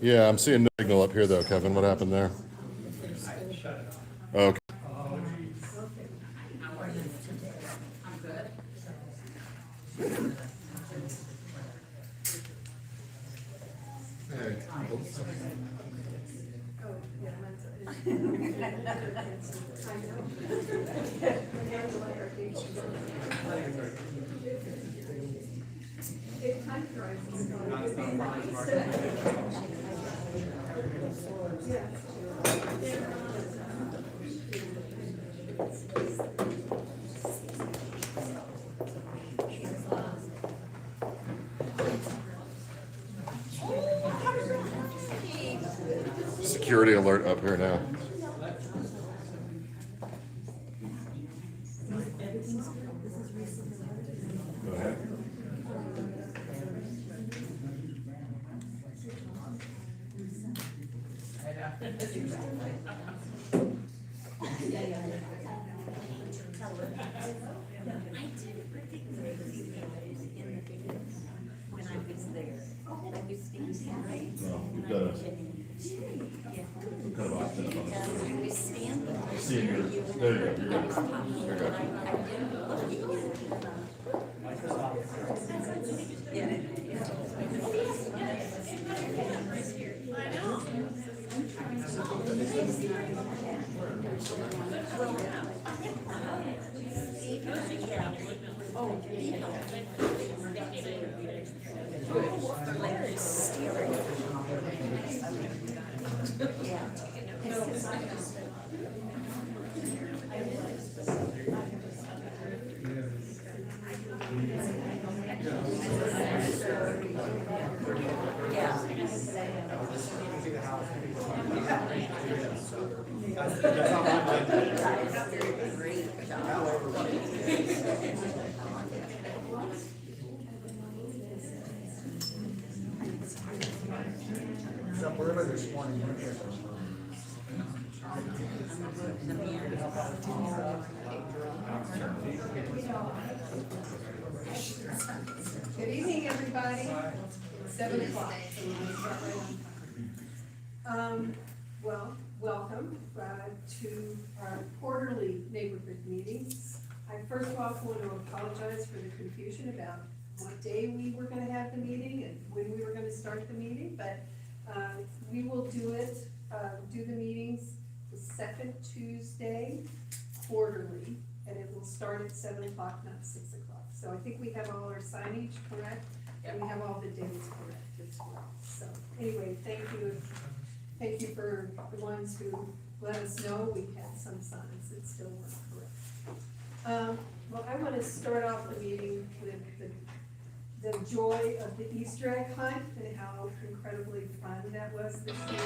Yeah, I'm seeing no signal up here though, Kevin. What happened there? Okay. Security alert up here now. Go ahead. No, we've got to see you. There you go. You're good. You're good. Good evening, everybody. It's 7 o'clock. Well, welcome to our quarterly neighborhood meetings. I first off want to apologize for the confusion about what day we were going to have the meeting and when we were going to start the meeting, but we will do the meetings the second Tuesday quarterly, and it will start at 7 o'clock, not 6 o'clock. So I think we have all our signage correct, and we have all the dates correct as well. So anyway, thank you for the ones who let us know we had some signs that still weren't correct. Well, I want to start off the meeting with the joy of the Easter egg hunt and how incredibly fun that was this year.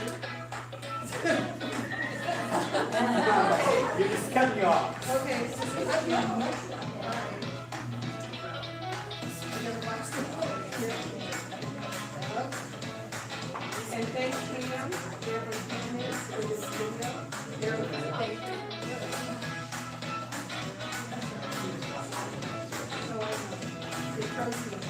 You're just cutting me off. Okay, so cut me off. All right. We're gonna watch the here. And thank Pam, wherever Pam is, for this video. Thank you. So, the proceeds.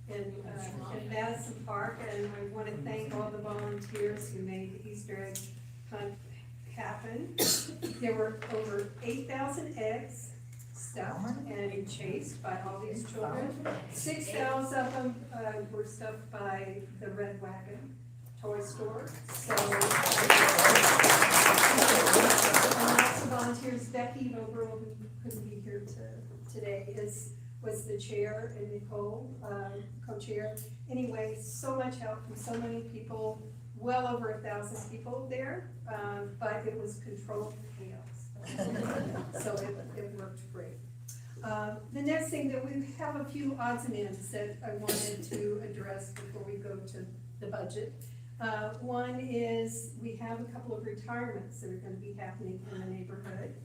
in Madison Park, and I want to thank all the volunteers who made the Easter egg hunt happen. There were over 8,000 eggs stuffed and chased by all these children. 6,000 of them were stuffed by the Red Wagon toy store. So, lots of volunteers. Becky Oberl, who couldn't be here today, was the chair, and Nicole, co-chair. Anyway, so much help from so many people, well over 1,000 people there, but it was controlled chaos. So it worked great. The next thing that we have a few odds and ends that I wanted to address before we go to the budget. One is we have a couple of retirements that are going to be happening in the neighborhood.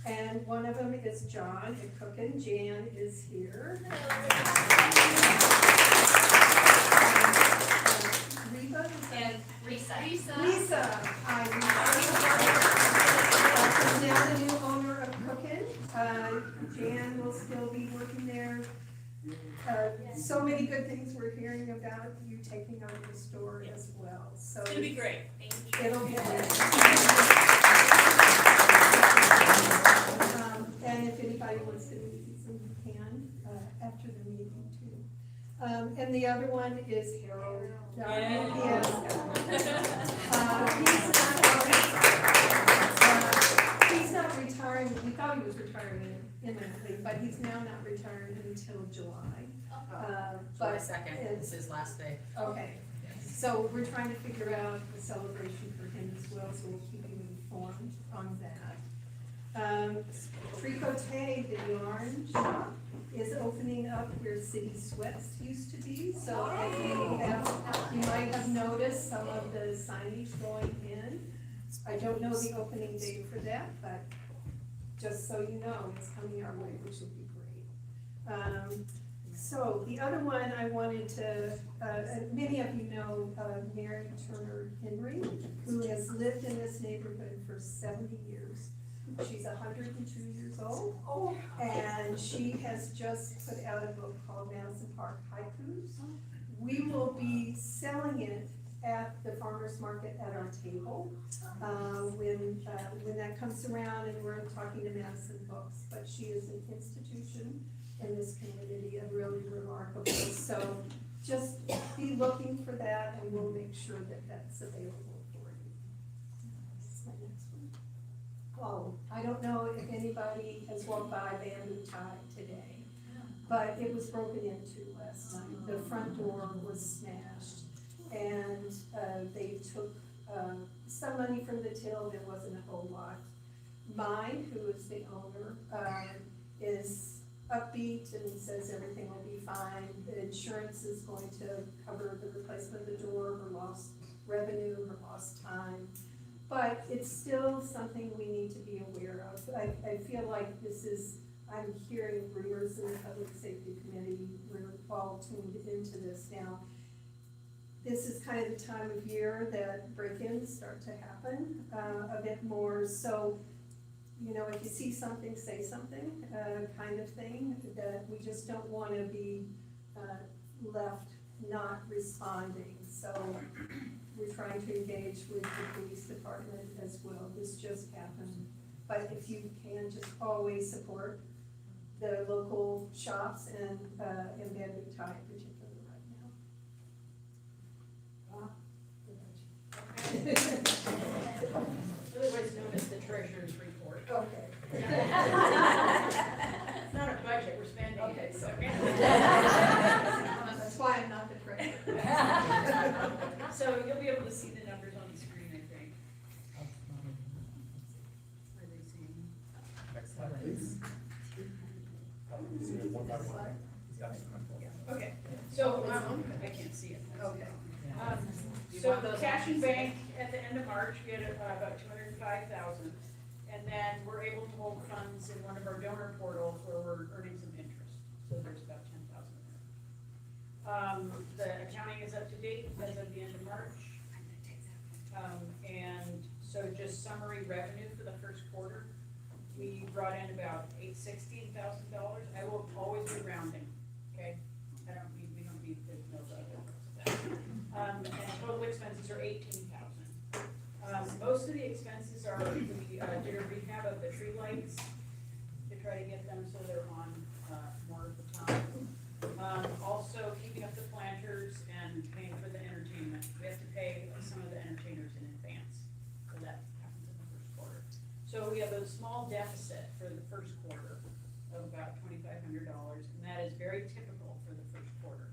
And one of them is John at Cookin. Jan is here. Reba? And Risa. Lisa. Hi, Lisa. Now the new owner of Cookin. Jan will still be working there. So many good things we're hearing about you taking over the store as well. So It's gonna be great. Thank you. it'll be great. And if anybody wants to meet these, you can, after the meeting too. And the other one is Harold. He's not retiring, we thought he was retiring imminently, but he's now not retiring until July. July 2nd is his last day. Okay, so we're trying to figure out the celebration for him as well, so we'll keep you informed on that. Tricote, the yarn shop, is opening up where City Sweats used to be, so you might have noticed some of the signage going in. I don't know the opening date for that, but just so you know, it's coming our way, which will be great. So the other one I wanted to, many of you know Mary Turner Henry, who has lived in this neighborhood for 70 years. She's 102 years old, and she has just put out a book called Madison Park Haikus. We will be selling it at the farmer's market at our table when that comes around, and we're talking to Madison Books. But she is an institution in this community and really remarkable. So just be looking for that, and we'll make sure that that's available for you. That's my next one. Oh, I don't know if anybody has walked by Bamboo Tie today, but it was broken into last night. The front door was smashed, and they took some money from the till. There wasn't a whole lot. Mine, who is the owner, is upbeat and says everything will be fine. The insurance is going to cover the replacement of the door, her lost revenue, her lost time. But it's still something we need to be aware of. I feel like I'm hearing rumors in the Public Safety Committee, we're all tuned into this now. This is kind of the time of year that break-ins start to happen a bit more. So, you know, if you see something, say something, kind of thing, that we just don't want to be left not responding. So we're trying to engage with the police department as well. This just happened. But if you can, just always support the local shops and Bamboo Tie particularly right now. Otherwise known as the treasurer's report. Okay. It's not a budget, we're spending Okay, it, so. sorry. That's why I'm not the treasurer. So you'll be able to see the numbers on the screen, I think. Are they seeing? Next slide, please. One by one. Okay, so, I can't see it. Okay. So the cash and bank at the end of March, we had about 205,000. And then we're able to hold funds in one of our donor portals where we're earning some interest. So there's about 10,000 there. The accounting is up to date as of the end of March. And so just summary revenue for the first quarter, we brought in about $816,000. I will always be rounding, okay? We don't there's no difference with that. And total expenses are $18,000. Most of the expenses are, we did a rehab of the tree lights to try to get them so they're on, more of the time. Also keeping up the planters and paying for the entertainment. We have to pay some of the entertainers in advance, so that happens in the first quarter. So we have a small deficit for the first quarter of about $2,500, and that is very typical for the first quarter,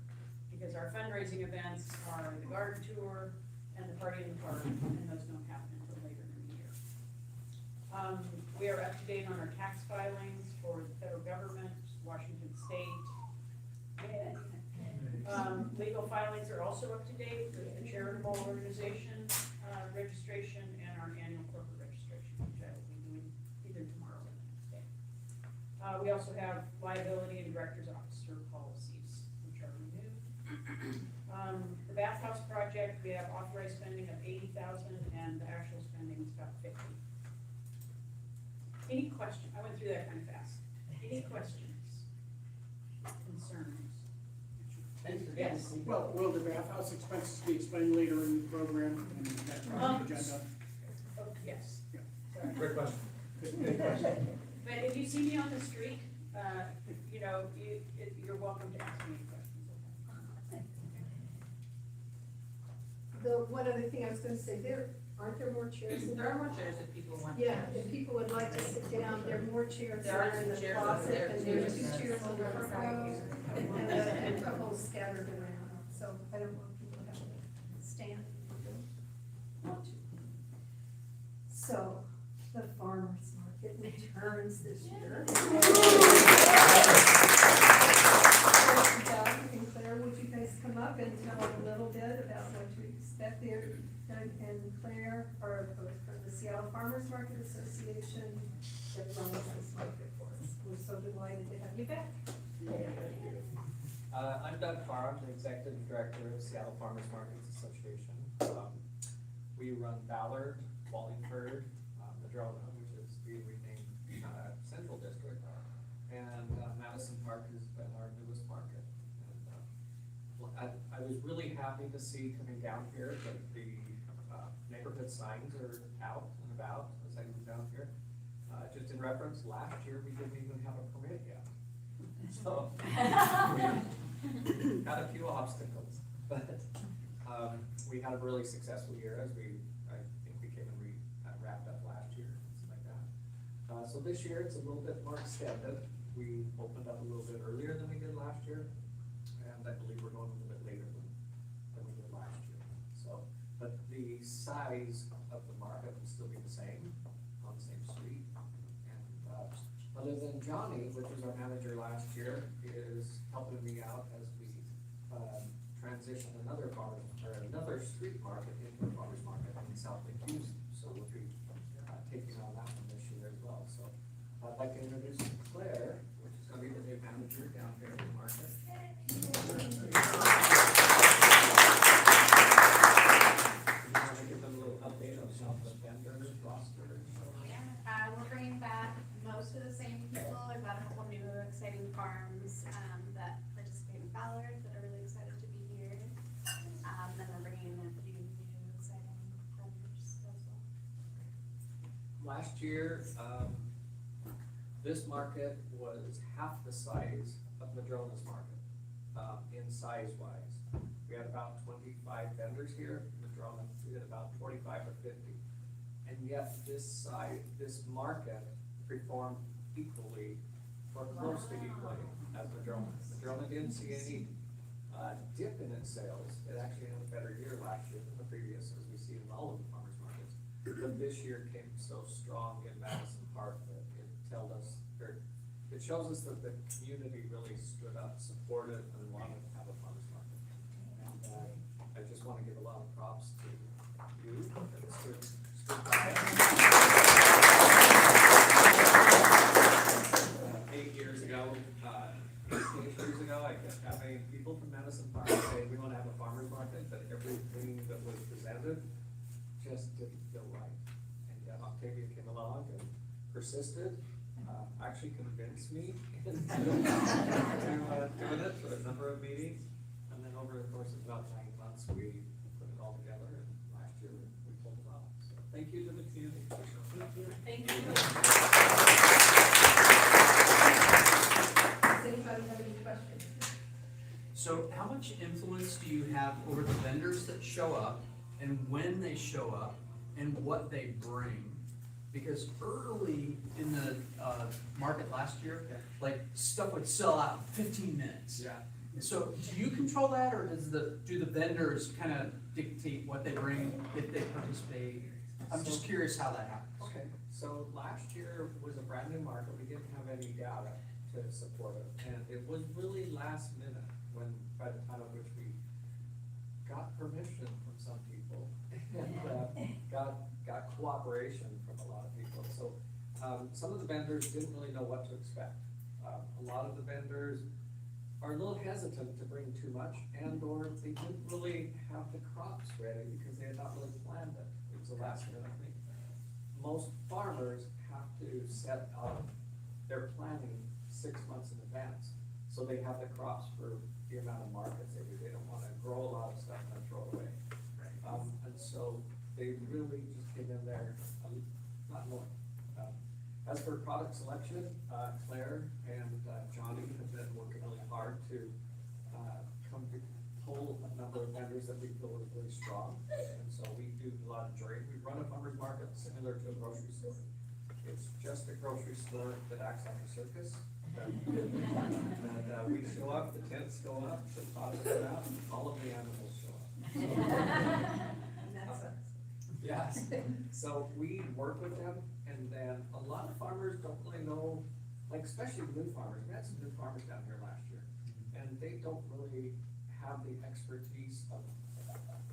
because our fundraising events are the garden tour and the party in the park, and those don't happen until later in the year. We are up to date on our tax filings for the federal government, Washington State. Legal filings are also up to date with the charitable organization registration and our annual corporate registration, which I will be doing either tomorrow or the next day. We also have liability and director's officer policies, which are renewed. The bathhouse project, we have authorized spending of $80,000 and the actual spending is about $50,000. Any question? I went through that kind of fast. Any questions? Concerns? Yes. Well, will the bathhouse expenses be explained later in the program and that part of the agenda? Oh, yes. Yeah. Sorry. Great question. But if you see me on the street, you know, you're welcome to ask me any questions. The one other thing I was gonna say, aren't there more chairs in There are there? more chairs if people want. Yeah, if people would like to sit down, there are more chairs There are there in the chairs over closet, there, and there are too. 2 chairs on the front row, and a couple scattered around, so I don't want people to have to stand. if they don't want to. So, the farmer's market returns this year. Doug and Claire, would you guys come up and tell a little bit about what to expect there? Doug and Claire are both from the Seattle Farmers Market Association that runs this market for us. We're so delighted to have you back. I'm Doug Farr, I'm the Executive Director of Seattle Farmers Markets Association. We run Ballard, Wallingford, Madrona, which is being renamed Central District, and Madison Park has been our newest market. And I was really happy to see coming down here that the neighborhood signs are out and about as I move down here. Just in reference, last year we didn't even have a permit yet. So, we had a few obstacles, but we had a really successful year as I think we came and wrapped up last year, something like that. So this year it's a little bit more extended. We opened up a little bit earlier than we did last year, and I believe we're going a little bit later than we did last year. So, but the size of the market will still be the same on the same street. And other than Johnny, which was our manager last year, is helping me out as we transition another street market into a farmers market in South Lake Houston. So we'll be taking on that one this year as well. So I'd like to introduce Claire, which is going to be the new manager down here at the market. You want to give them a little update on some of the vendors, roster? We're bringing back most of the same people. I've got a couple new exciting farms that participate in Ballard that are really excited to be here. Then we're bringing in a few new exciting vendors as well. Last year, this market was half the size of Madrona's market, in size-wise. We had about 25 vendors here. Madrona, we had about 45 or 50. And yet this market performed equally, or close to equally, as Madrona. Madrona didn't see any dip in its sales. It actually had a better year last year than the previous, as we see in all of the farmers markets. But this year came so strong in Madison Park that it shows us that the community really stood up, supported, and wanted to have a farmers market. And I just want to give a lot of props to you that stood by. 8 years ago, I kept having people from Madison Park say, we want to have a farmer's market, but everything that was presented just didn't feel right. And yet Octavia came along and persisted, actually convinced me into doing it for a number of meetings. And then over the course of about 9 months, we put it all together, and last year we pulled it off. So thank you to the community. Thank you. Does anybody have any questions? So how much influence do you have over the vendors that show up and when they show up and what they bring? Because early in the market last year, like stuff would sell out in 15 minutes. Yeah. So do you control that, or do the vendors kind of dictate what they bring if they participate? I'm just curious how that happens. Okay, so last year was a brand new market, we didn't have any data to support it, and it was really last minute when, by the time of which we got permission from some people, and got cooperation from a lot of people, so, some of the vendors didn't really know what to expect. A lot of the vendors are a little hesitant to bring too much, and or they didn't really have the crops ready because they had not really planned it. It was a last minute thing. Most farmers have to set up their planning 6 months in advance, so they have the crops for the amount of markets they do. They don't wanna grow a lot of stuff and then throw it away. And so they really just came in there, not knowing. As for product selection, Claire and Johnny have been working really hard to pull a number of vendors that we feel are really strong. And so we do a lot of jury. We run a farmer's market similar to a grocery store. It's just a grocery store that acts like a circus. And we show up, the tents go up, the products go out, and all of the animals show up. And that's us. Yes, so we work with them, and then a lot of farmers don't really know, like especially new farmers, we had some new farmers down here last year, and they don't really have the expertise of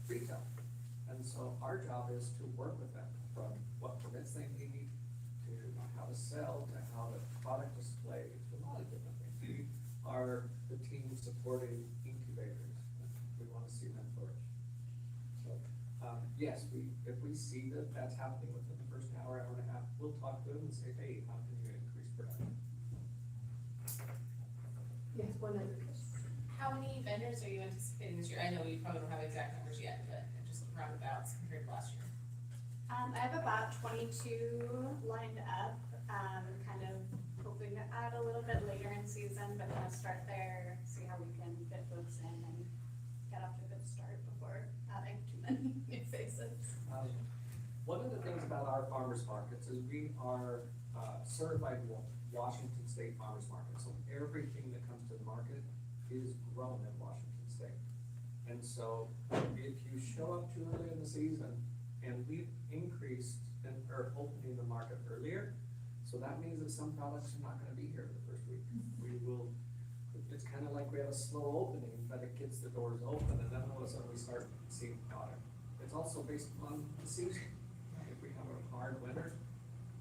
retail. And so our job is to work with them from what permits they need, to how to sell, to how the product display, to a lot of different things. We are the team supporting incubators, we wanna see them flourish. So, yes, if we see that that's happening within the first hour and a half, we'll talk to them and say, hey, how can you increase production? Yes, one other question. How many vendors are you anticipating this year? I know you probably don't have exact numbers yet, but just roundabouts compared to last year. I have about 22 lined up, kind of hoping to add a little bit later in season, but kind of start there, see how we can fit folks in and get off to a good start before adding too many new faces. One of the things about our farmers markets is we are certified Washington State Farmers Market, so everything that comes to the market is grown in Washington State. And so if you show up too early in the season, and we've increased or opening the market earlier, so that means that some products are not gonna be here the first week. It's kind of like we have a slow opening, but it gets the doors open, and then all of a sudden we start seeing product. It's also based on the season. If we have a hard winter,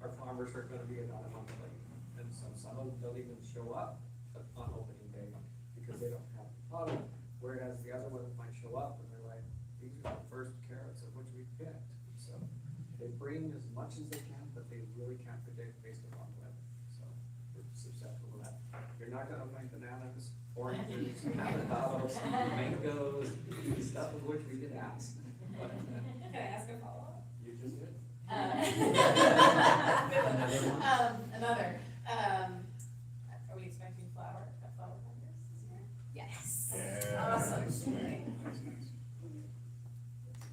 our farmers are gonna be about a month late. And so some of them don't even show up on opening day because they don't have the product, whereas the other ones might show up and they're like, these are the first carrots of which we picked. So they bring as much as they can, but they really can't predict based upon weather. So we're susceptible to that. You're not gonna find bananas, oranges, avocados, mangoes, stuff of which we get asked. But, Can I ask a follow-up? you just did. Another, are we expecting flower vendors this year? Yes. Awesome.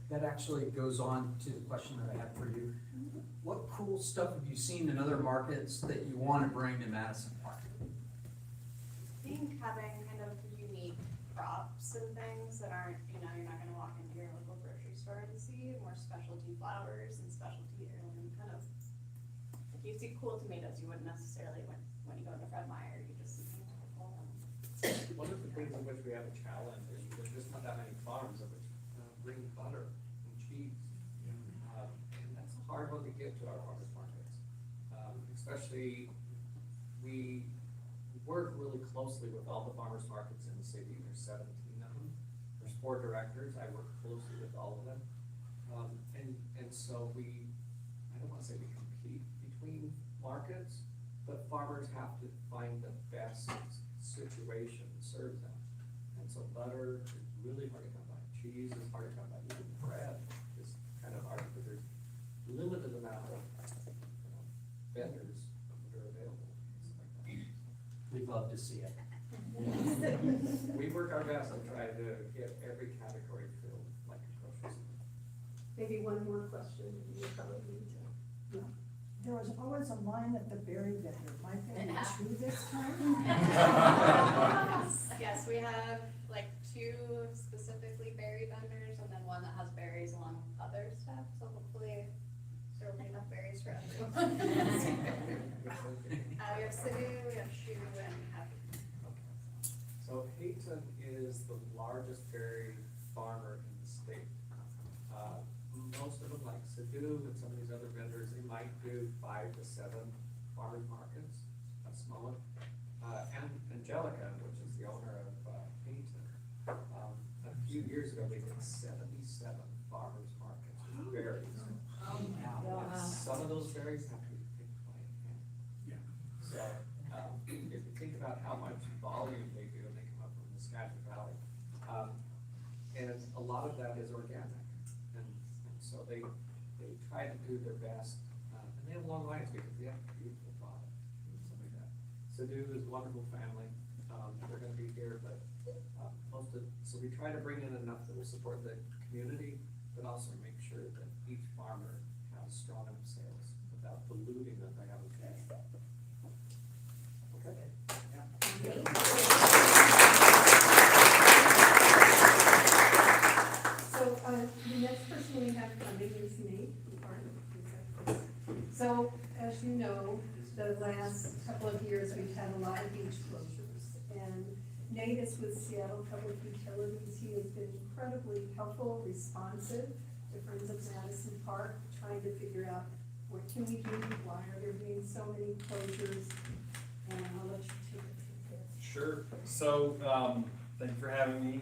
That actually goes on to the question that I have for you. What cool stuff have you seen in other markets that you want to bring to Madison Park? I think having kind of unique crops and things that aren't, you're not gonna walk into your local grocery store and see, more specialty flowers and specialty heirloom kind of, like you see cool tomatoes, you wouldn't necessarily, when you go into Fred Meyer, you just see kind of cool. One of the things in which we have a challenge is there's just not that many farms of which bring butter and cheese. And that's a hard one to get to our farmers markets. Especially, we work really closely with all the farmers markets in the city. There's 17 of them. There's 4 directors. I work closely with all of them. And so I don't wanna say we compete between markets, but farmers have to find the best situation to serve them. And so butter is really hard to come by. Cheese is hard to come by, even bread is kind of hard, because there's limited amount of, vendors that are available, stuff like that. We'd love to see it. We work our best to try to get every category filled like a grocery store. Maybe one more question, you probably need to. There was always a line at the berry vendor, might they be true this time? Yes, we have like 2 specifically berry vendors and then one that has berries along with other stuff, so hopefully there will be enough berries for everyone. We have Sidhu, we have Shoe, and Happy. So Peyton is the largest berry farmer in the state. Most of them, like Sidhu and some of these other vendors, they might do 5 to 7 farmers markets, a small one. And Angelica, which is the owner of Peyton, a few years ago, they did 77 farmers markets with berries. And some of those berries have to be picked by hand. Yeah. So, if you think about how much volume they do, and they come up from the Skagit Valley, and a lot of that is organic. And so they try to do their best, and they have long lines because they have beautiful product and stuff like that. Sidhu is a wonderful family, they're gonna be here, but, so we try to bring in enough that will support the community, but also make sure that each farmer has strong enough sales without diluting them by having cash. Okay? Yeah. So, the next person we have coming is Nate. So, as you know, the last couple of years, we've had a lot of beach closures. And Nate is with Seattle Public Utilities. He has been incredibly helpful, responsive to Friends of Madison Park, trying to figure out what can we do, why are there being so many closures? And I'll let you take it from here. Sure. So, thank you for having me.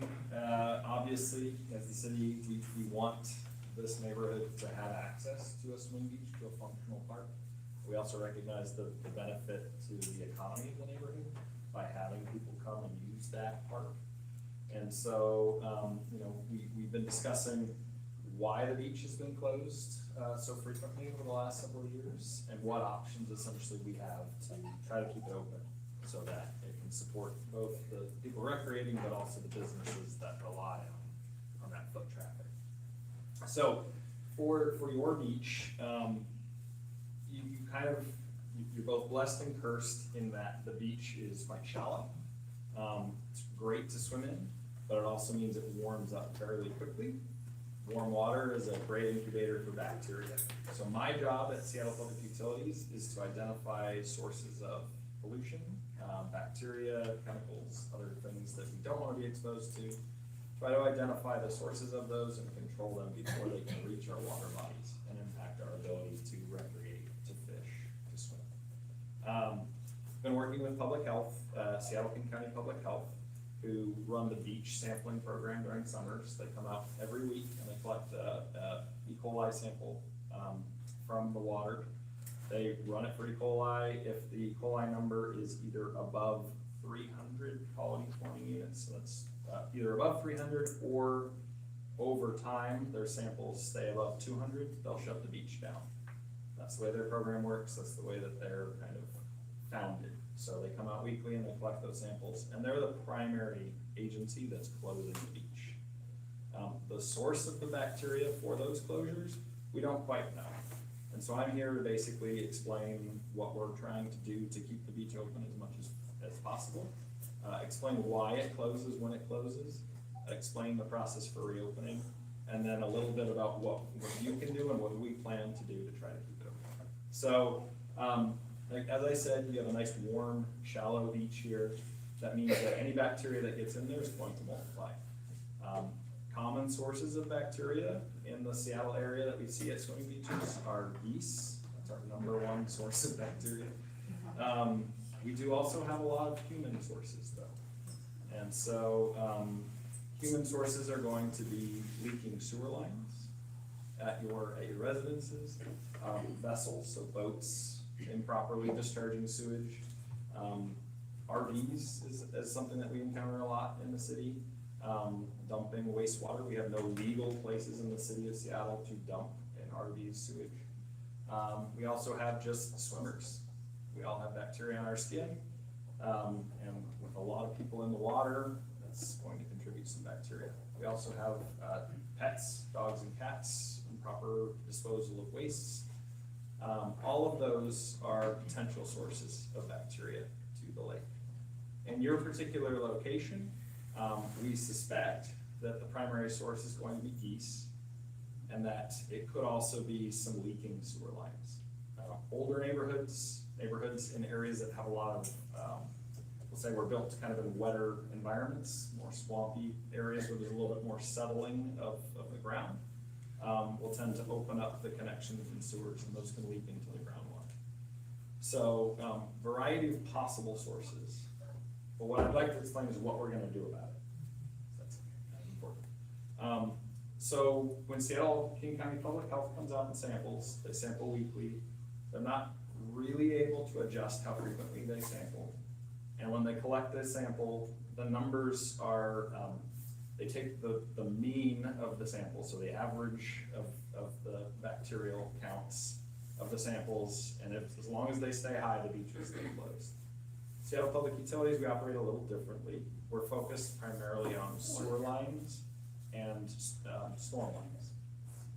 Obviously, as the city, we want this neighborhood to have access to a swing beach, to a functional park. We also recognize the benefit to the economy of the neighborhood by having people come and use that park. And so, we've been discussing why the beach has been closed so frequently over the last several years, and what options essentially we have to try to keep it open so that it can support both the people recreating, but also the businesses that rely on that foot traffic. So for your beach, you're both blessed and cursed in that the beach is quite shallow. It's great to swim in, but it also means it warms up fairly quickly. Warm water is a great incubator for bacteria. So my job at Seattle Public Utilities is to identify sources of pollution, bacteria, chemicals, other things that we don't want to be exposed to. Try to identify the sources of those and control them before they can reach our water bodies and impact our ability to recreate, to fish, to swim. Been working with public health, Seattle King County Public Health, who run the beach sampling program during summers. They come out every week and they collect a E. coli sample from the water. They run it for E. coli. If the E. coli number is either above 300 colony forming units, so that's either above 300 or over time, their samples stay above 200, they'll shut the beach down. That's the way their program works. That's the way that they're kind of founded. So they come out weekly and they collect those samples, and they're the primary agency that's closing the beach. The source of the bacteria for those closures, we don't quite know. And so I'm here to basically explain what we're trying to do to keep the beach open as much as possible. Explain why it closes when it closes, explain the process for reopening, and then a little bit about what you can do and what we plan to do to try to keep it open. So, as I said, you have a nice warm, shallow beach here. That means that any bacteria that gets in there is going to multiply. Common sources of bacteria in the Seattle area that we see at swimming beaches are geese. That's our #1 source of bacteria. We do also have a lot of human sources though. And so human sources are going to be leaking sewer lines at your residences, vessels, so boats improperly discharging sewage. RVs is something that we encounter a lot in the city. dumping wastewater. We have no legal places in the city of Seattle to dump an RV sewage. We also have just swimmers. We all have bacteria on our skin, and with a lot of people in the water, that's going to contribute some bacteria. We also have pets, dogs and cats, improper disposal of wastes. All of those are potential sources of bacteria to the lake. In your particular location, we suspect that the primary source is going to be geese, and that it could also be some leaking sewer lines. Older neighborhoods in areas that have a lot of, we'll say we're built kind of in wetter environments, more swampy areas where there's a little bit more settling of the ground, will tend to open up the connections in sewers, and those can leak into the groundwater. So, variety of possible sources. But what I'd like to explain is what we're gonna do about it. That's important. So when Seattle King County Public Health comes out and samples, they sample weekly. They're not really able to adjust how frequently they sample. And when they collect this sample, the numbers are, they take the mean of the sample, so the average of the bacterial counts of the samples, and as long as they stay high, the beach will stay closed. Seattle Public Utilities, we operate a little differently. We're focused primarily on sewer lines and storm lines.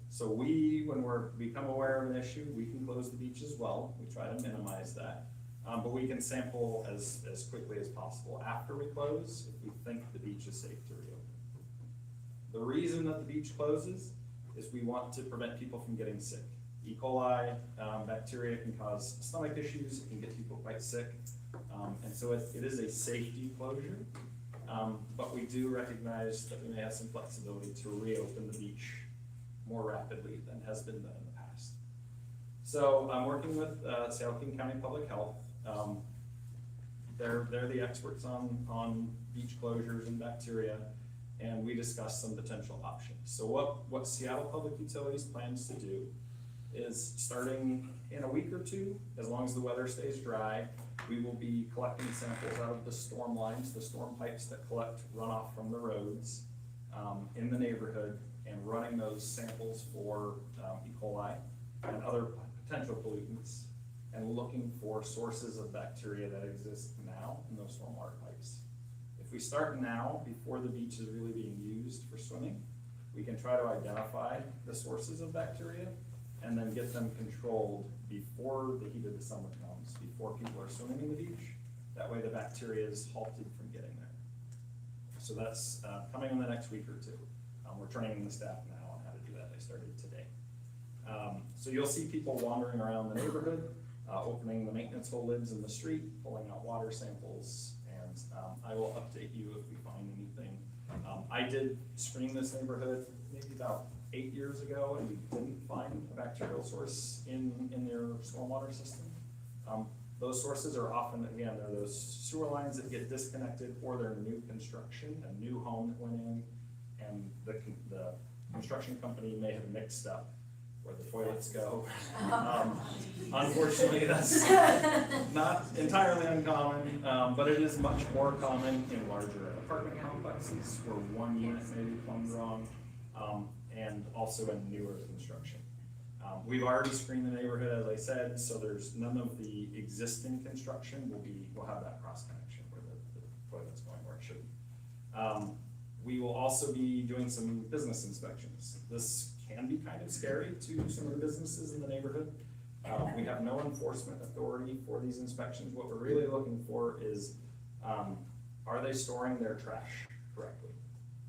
So when we become aware of an issue, we can close the beach as well. We try to minimize that. But we can sample as quickly as possible after we close if we think the beach is safe to reopen. The reason that the beach closes is we want to prevent people from getting sick. E. coli bacteria can cause stomach issues, it can get people quite sick. And so it is a safety closure, but we do recognize that we may have some flexibility to reopen the beach more rapidly than has been done in the past. So I'm working with Seattle King County Public Health. They're the experts on beach closures and bacteria, and we discussed some potential options. So what Seattle Public Utilities plans to do is, starting in a week or two, as long as the weather stays dry, we will be collecting samples out of the storm lines, the storm pipes that collect runoff from the roads in the neighborhood, and running those samples for E. coli and other potential pollutants, and looking for sources of bacteria that exist now in those stormwater pipes. If we start now, before the beach is really being used for swimming, we can try to identify the sources of bacteria and then get them controlled before the heat of the summer comes, before people are swimming in the beach. That way the bacteria is halted from getting there. So that's coming in the next week or two. We're training the staff now on how to do that. They started today. So you'll see people wandering around the neighborhood, opening the maintenance hole lids in the street, pulling out water samples, and I will update you if we find anything. I did screen this neighborhood maybe about 8 years ago, and we didn't find a bacterial source in their stormwater system. Those sources are often, again, they're those sewer lines that get disconnected, or they're new construction, a new home that went in, and the construction company may have mixed up where the toilets go. Unfortunately, that's not entirely uncommon, but it is much more common in larger apartment complexes where one unit may be plumbed wrong, and also in newer construction. We've already screened the neighborhood, as I said, so there's none of the existing construction will have that cross connection where the toilet's going where it shouldn't. We will also be doing some business inspections. This can be kind of scary to some of the businesses in the neighborhood. We have no enforcement authority for these inspections. What we're really looking for is, are they storing their trash correctly?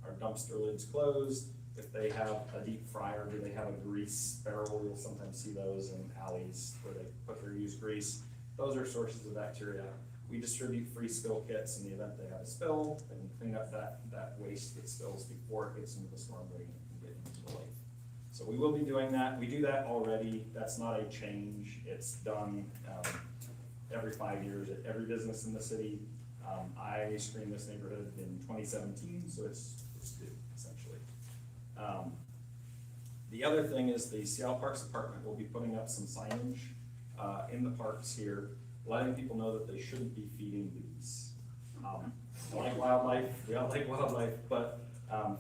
Are dumpster lids closed? If they have a deep fryer, do they have a grease barrel? You'll sometimes see those in alleys where they put their used grease. Those are sources of bacteria. We distribute free spill kits in the event they have a spill, and clean up that waste that spills before it gets into the storm drain and get into the lake. So we will be doing that. We do that already. That's not a change. It's done every 5 years at every business in the city. I screened this neighborhood in 2017, so it's good, essentially. The other thing is the Seattle Parks Department will be putting up some signage in the parks here, letting people know that they shouldn't be feeding bees. I like wildlife, we all like wildlife, but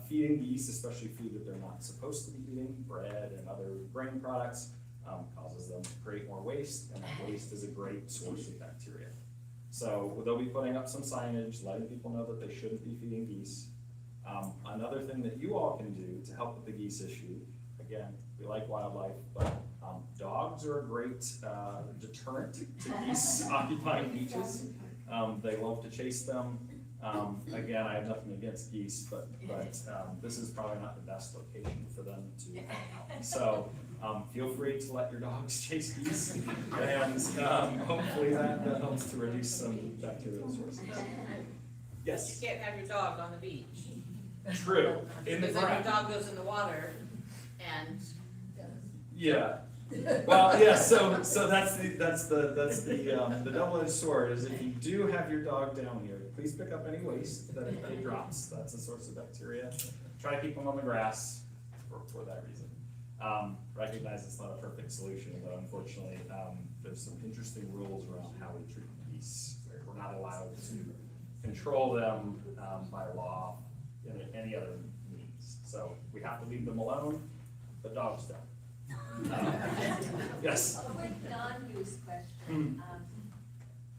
feeding geese, especially food that they're not supposed to be eating, bread and other grain products, causes them to create more waste, and that waste is a great source of bacteria. So they'll be putting up some signage, letting people know that they shouldn't be feeding geese. Another thing that you all can do to help with the geese issue, again, we like wildlife, but dogs are a great deterrent to geese occupying beaches. They love to chase them. Again, I have nothing against geese, but this is probably not the best location for them to hang out. So feel free to let your dogs chase geese, and hopefully that helps to reduce some bacterial sources. Yes? You can't have your dog on the beach. True. In the Because then your front. dog goes in the water and. Yeah. Well, yeah, so that's the double-edged sword, is if you do have your dog down here, please pick up any waste that it drops. That's a source of bacteria. Try to keep them on the grass for that reason. Recognize it's not a perfect solution, but unfortunately, there's some interesting rules around how we treat geese. We're not allowed to control them by law in any other means. So we have to leave them alone, but dogs don't. Yes? A quick non-use question.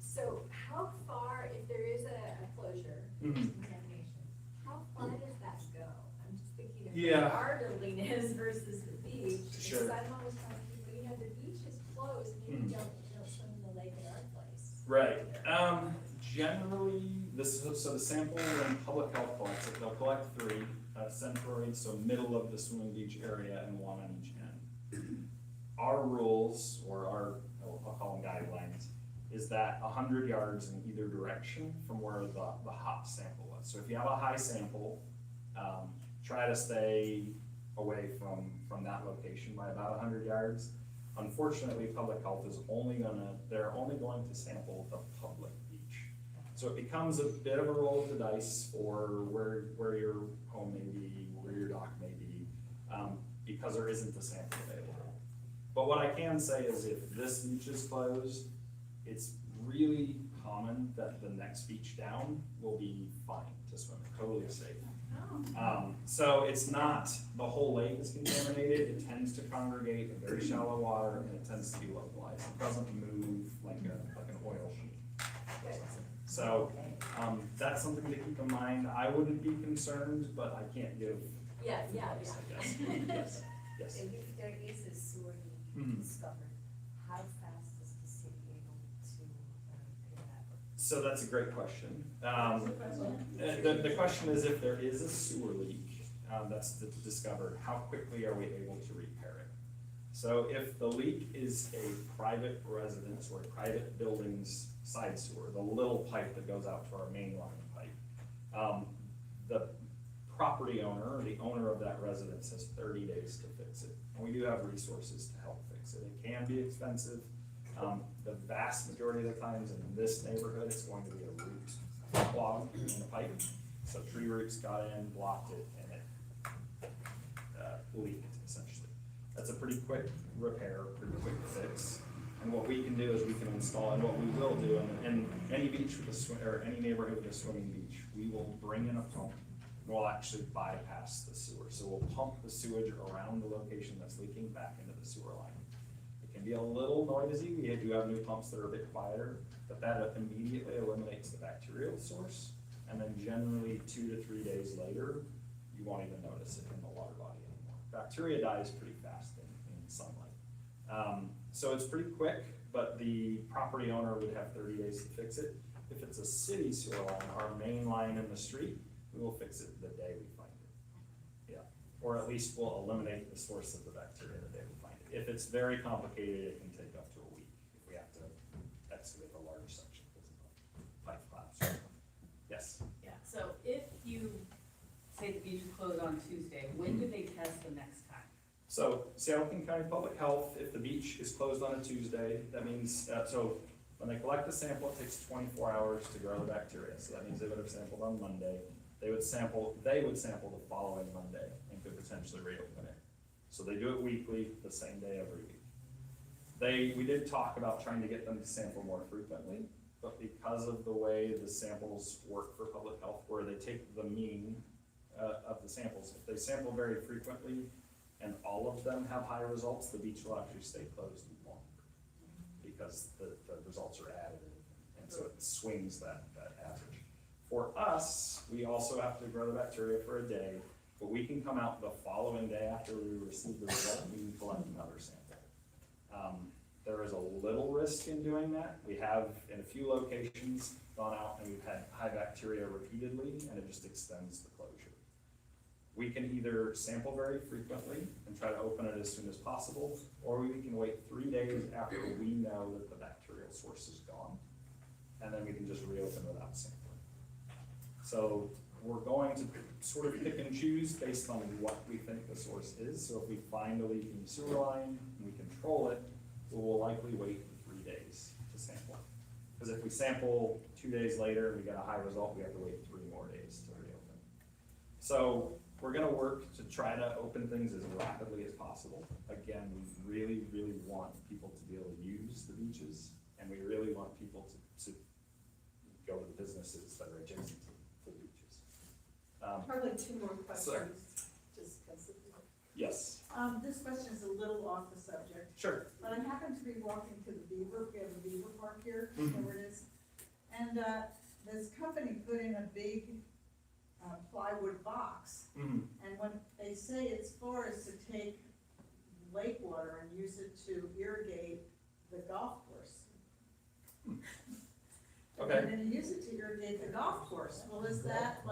So how far, if there is a closure, contamination, how far does that go? I'm just thinking of Yeah. where our building is versus the beach. Sure. Because I'm always telling people, the beach is closed, maybe don't swim in the lake at our place. Right. Generally, the sample when public health collects it, they'll collect 3, centroid, so middle of the swimming beach area, and 1 on each end. Our rules, or I'll call them guidelines, is that 100 yards in either direction from where the hot sample was. So if you have a high sample, try to stay away from that location by about 100 yards. Unfortunately, public health is they're only going to sample the public beach. So it becomes a bit of a roll of the dice for where your home may be, where your dock may be, because there isn't a sample available. But what I can say is if this beach is closed, it's really common that the next beach down will be fine to swim, totally safe. So it's not, the whole lake is contaminated, it tends to congregate in very shallow water, and it tends to be localized. It doesn't move like an oil sheet. So, that's something to keep in mind. I wouldn't be concerned, but I can't give Yeah. advice, I guess. Yes. If there is a sewer leak discovered, how fast is the city able to pay that? So that's a great question. The question is, if there is a sewer leak that's discovered, how quickly are we able to repair it? So if the leak is a private residence or a private building's side sewer, the little pipe that goes out to our main line pipe, the property owner, or the owner of that residence, has 30 days to fix it. And we do have resources to help fix it. It can be expensive. The vast majority of the times in this neighborhood, it's going to be a root clog in the pipe. So tree roots got in, blocked it, and it leaked, essentially. That's a pretty quick repair, pretty quick fix. And what we can do is we can install, and what we will do, in any beach with or any neighborhood with a swimming beach, we will bring in a pump. We'll actually bypass the sewer. So we'll pump the sewage around the location that's leaking back into the sewer line. It can be a little noisy. We do have new pumps that are a bit quieter, but that immediately eliminates the bacterial source. And then generally 2 to 3 days later, you won't even notice it in the water body anymore. Bacteria dies pretty fast in sunlight. So it's pretty quick, but the property owner would have 30 days to fix it. If it's a city sewer line, our main line in the street, we will fix it the day we find it. Yeah, or at least we'll eliminate the source of the bacteria the day we find it. If it's very complicated, it can take up to a week if we have to excavate a large section because of the pipe collapse. Yes? Yeah, so if you say the beach is closed on Tuesday, when do they test the next time? So Seattle King County Public Health, if the beach is closed on a Tuesday, that means, so when they collect the sample, it takes 24 hours to grow the bacteria. So that means they would have sampled on Monday. They would sample the following Monday and could potentially reopen it. So they do it weekly, the same day every week. We did talk about trying to get them to sample more frequently. but because of the way the samples work for public health, where they take the mean of the samples, if they sample very frequently and all of them have high results, the beach will actually stay closed longer because the results are additive, and so it swings that average. For us, we also have to grow the bacteria for a day, but we can come out the following day after we receive the result, we can collect another sample. There is a little risk in doing that. We have, in a few locations, gone out and we've had high bacteria repeatedly, and it just extends the closure. We can either sample very frequently and try to open it as soon as possible, or we can wait 3 days after we know that the bacterial source is gone, and then we can just reopen without sampling. So we're going to sort of pick and choose based on what we think the source is. So if we find a leak in the sewer line and we control it, we will likely wait 3 days to sample. Because if we sample 2 days later and we get a high result, we have to wait 3 more days to reopen. So we're gonna work to try to open things as rapidly as possible. Again, we really, really want people to be able to use the beaches, and we really want people to go to the businesses that are adjacent to the beaches. Probably 2 more Sorry. questions, just because of. Yes, This question is a little off the subject, sure. but I happen to be walking to the Beaver, we have a Beaver Park here, Mhm. where it is. And, this company put in a big, plywood box, Mhm. and what they say it's for is to take lake water and use it to irrigate the golf course. Okay. And then use it to irrigate the golf course, well, is that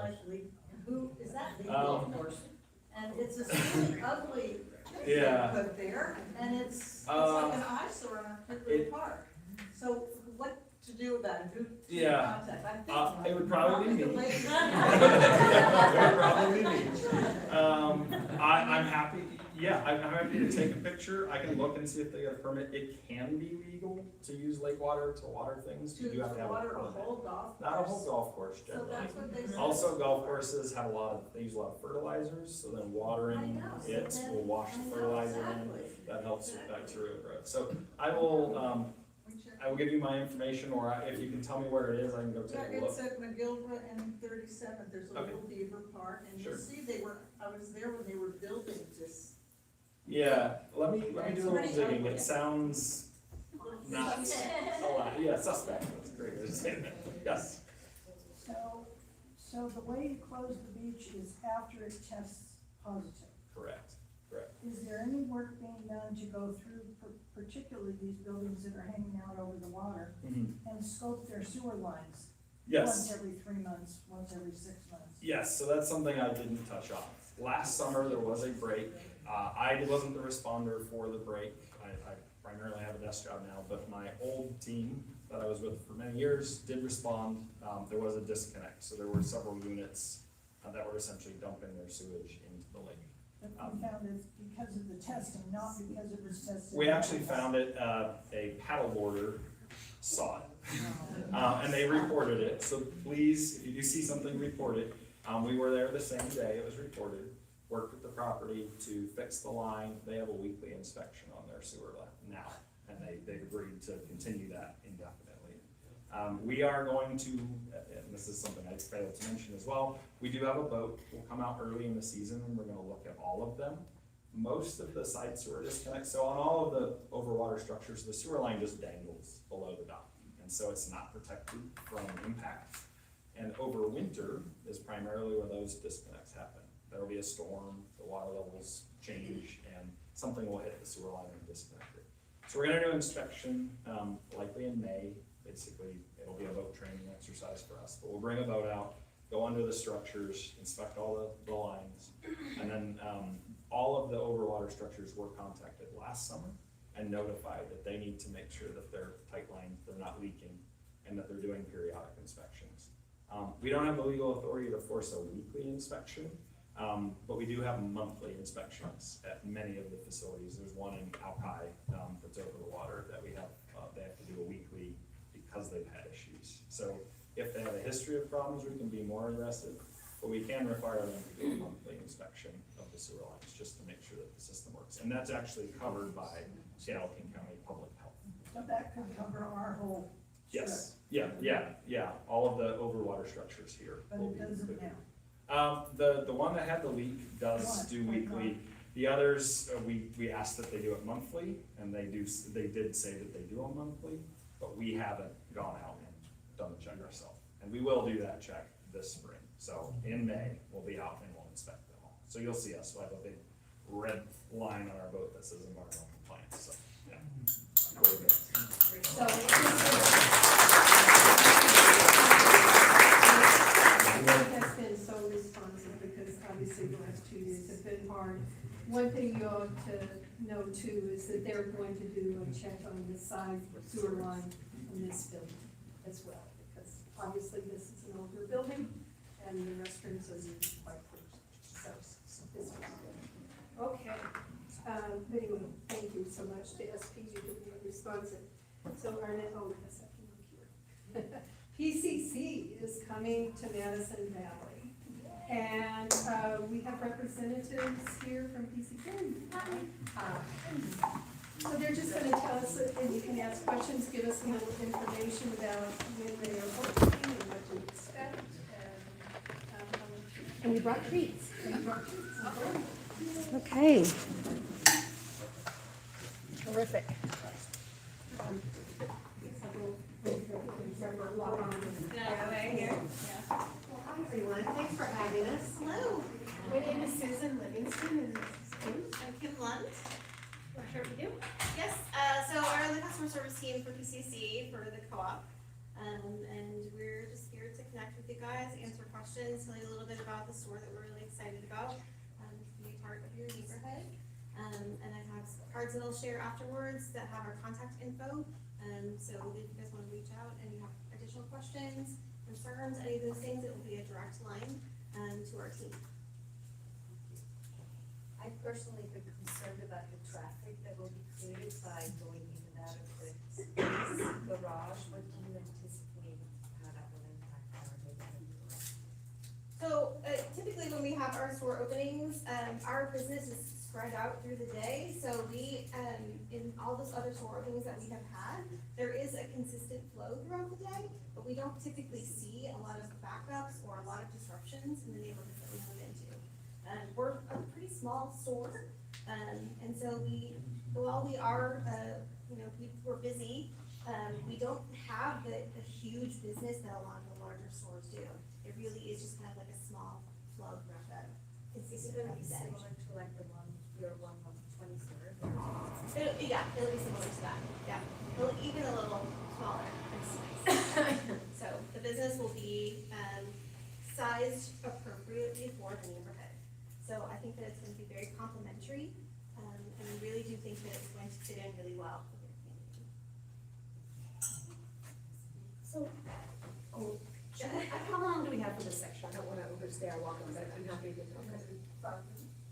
is that legal? Um, And it's a really ugly thing they Yeah. put there, and it's like an eyesore on Pickering Park. So what to do about it? Who to Yeah. contact? I'm thinking It would probably be me. the lake- It would probably be me. I'm happy, I'm happy to take a picture. I can look and see if they got a permit. It can be legal to use lake water to water things. You do have to have a water a permit. whole golf course? Not a whole golf course So generally. that's what they said. Also, golf courses have they use a lot of fertilizers, so then I watering know, so it then- will wash the I know, fertilizer in. exactly. That helps with bacterial growth. So I will give you my information, or if you can tell me where it is, I can go Yeah, take a look. it's at McGilvra and 37th, there's a Okay. little Beaver Park, and you Sure. see I was there when they were building this. Yeah, let me do a It's little pretty digging. ugly. It sounds not a lot. Yeah, suspect. That's great. Way to say that. Yes. So the way you close the beach is after it tests positive. Correct. Is there any work being done to go through, particularly these buildings that are hanging out over the water, and scope their sewer lines? Yes. Once every 3 months, once every 6 months? Yes, so that's something I didn't touch on. Last summer, there was a break. I wasn't the responder for the break. I primarily have a desk job now, but my old team that I was with for many years did respond. There was a disconnect, so there were several units that were essentially dumping their sewage into the lake. But we found it's because of the testing, not because it was tested. We actually found it, a paddleboarder saw it. And they reported it, so please, if you do see something, report it. We were there the same day it was reported, worked with the property to fix the line. They have a weekly inspection on their sewer line now, and they've agreed to continue that indefinitely. We are going to, and this is something I failed to mention as well, we do have a boat. We'll come out early in the season and we're gonna look at all of them. Most of the site sewer disconnects, so on all of the overwater structures, the sewer line just dangles below the dock. And so it's not protected from impact. And over winter is primarily where those disconnects happen. There'll be a storm, the water levels change, and something will hit the sewer line and disconnect it. So we're gonna do an inspection, likely in May. Basically, it'll be a boat training exercise for us, but we'll bring a boat out, go under the structures, inspect all the lines, and then all of the overwater structures were contacted last summer and notified that they need to make sure that they're tight lined, they're not leaking, and that they're doing periodic inspections. We don't have the legal authority to force a weekly inspection, but we do have monthly inspections at many of the facilities. There's one in Alki that's over the water that we have, they have to do a weekly because they've had issues. So if they have a history of problems, we can be more aggressive, but we can require them to do a monthly inspection of the sewer lines just to make sure that the system works. And that's actually covered by Seattle King County Public Health. So that could cover our whole Yes, yeah, all of the overwater structures here. But will it be doesn't included. now. The one that had the leak does What? do weekly. The others, we asked that they do it monthly, and they did say that they do them monthly, but we haven't gone out and done the check ourselves. And we will do that check this spring, so in May, we'll be out and we'll inspect them all. So you'll see us, we'll have a big red line on our boat that says environmental compliance, so, yeah. Cool, good. So it has been so responsive because obviously the last 2 years have been hard. One thing you ought to know too is that they're going to do a check on the side sewer line on this building as well. Because obviously this is an older building and the restrooms are used quite first. So this is good. Okay. Anyway, thank you so much to SPG for being responsive. So Arnett, oh, yes, I can look here. PCC is coming to Madison Valley. And we have representatives here from PCC. So they're just gonna tell us, and you can ask questions, give us a little information about when they are opening and what to expect. And we brought treats. Okay. Terrific. Hi, everyone. Thanks for having us. Hello, my name is Susan Livingston and this is Kim. I'm Kim Lund. Not sure if you do. Yes, so I'm the customer service team for PCC for the co-op. And we're just here to connect with you guys, answer questions, tell you a little bit about the store that we're really excited about, to be part of your neighborhood. And I have cards that I'll share afterwards that have our contact info. So if you guys want to reach out and you have additional questions, concerns, any of those things, it will be a direct line to our team. I personally been concerned about the traffic that will be created by going in and out of the garage. What do you anticipate how that will impact our neighborhood? So typically when we have our store openings, our business is spread out through the day. So we, in all those other store openings that we have had, there is a consistent flow throughout the day, but we don't typically see a lot of backups or a lot of disruptions in the neighborhoods that we move into. We're a pretty small store, and so while we are, we're busy, we don't have the huge business that a lot of the larger stores do. It really is just kind of like a small flow of Is it gonna be similar to like the one, your one on 23rd? It'll be similar to that, yeah. Even a little smaller. So the business will be sized appropriately for the neighborhood. So I think that it's going to be very complimentary, and we really do think that it's going to fit in really well with your community. So, how long do we have for this section? I don't wanna overstay our welcome, but I'm happy to talk.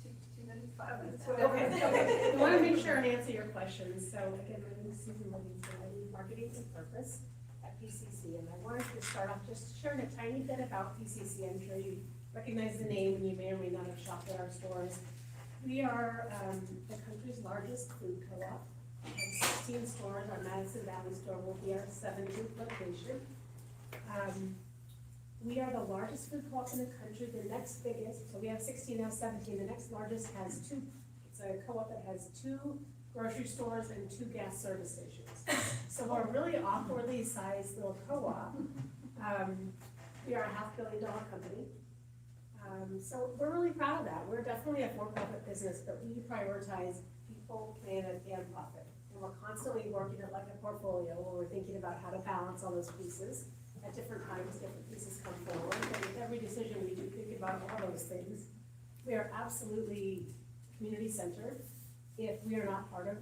2 minutes, 5 minutes, Okay, whatever. I wanna make sure and answer your questions. So again, my name is Susan Livingston. I lead marketing and purpose at PCC, and I wanted to start off just sharing a tiny bit about PCC. I'm sure you recognize the name, and you may or may not have shopped at our stores. We are the country's largest food co-op. We have 16 stores. Our Madison Valley store will be our 7th location. We are the largest food co-op in the country. The next biggest, so we have 16 now, 17. The next largest has 2. It's a co-op that has 2 grocery stores and 2 gas service stations. So we're a really awkwardly sized little co-op. We are a $500 million company. So we're really proud of that. We're definitely a for-profit business, but we prioritize people, planet, and profit. And we're constantly working it like a portfolio where we're thinking about how to balance all those pieces. At different times, different pieces come forward, and with every decision we do think about all those things. We are absolutely community-centered. If we are not part of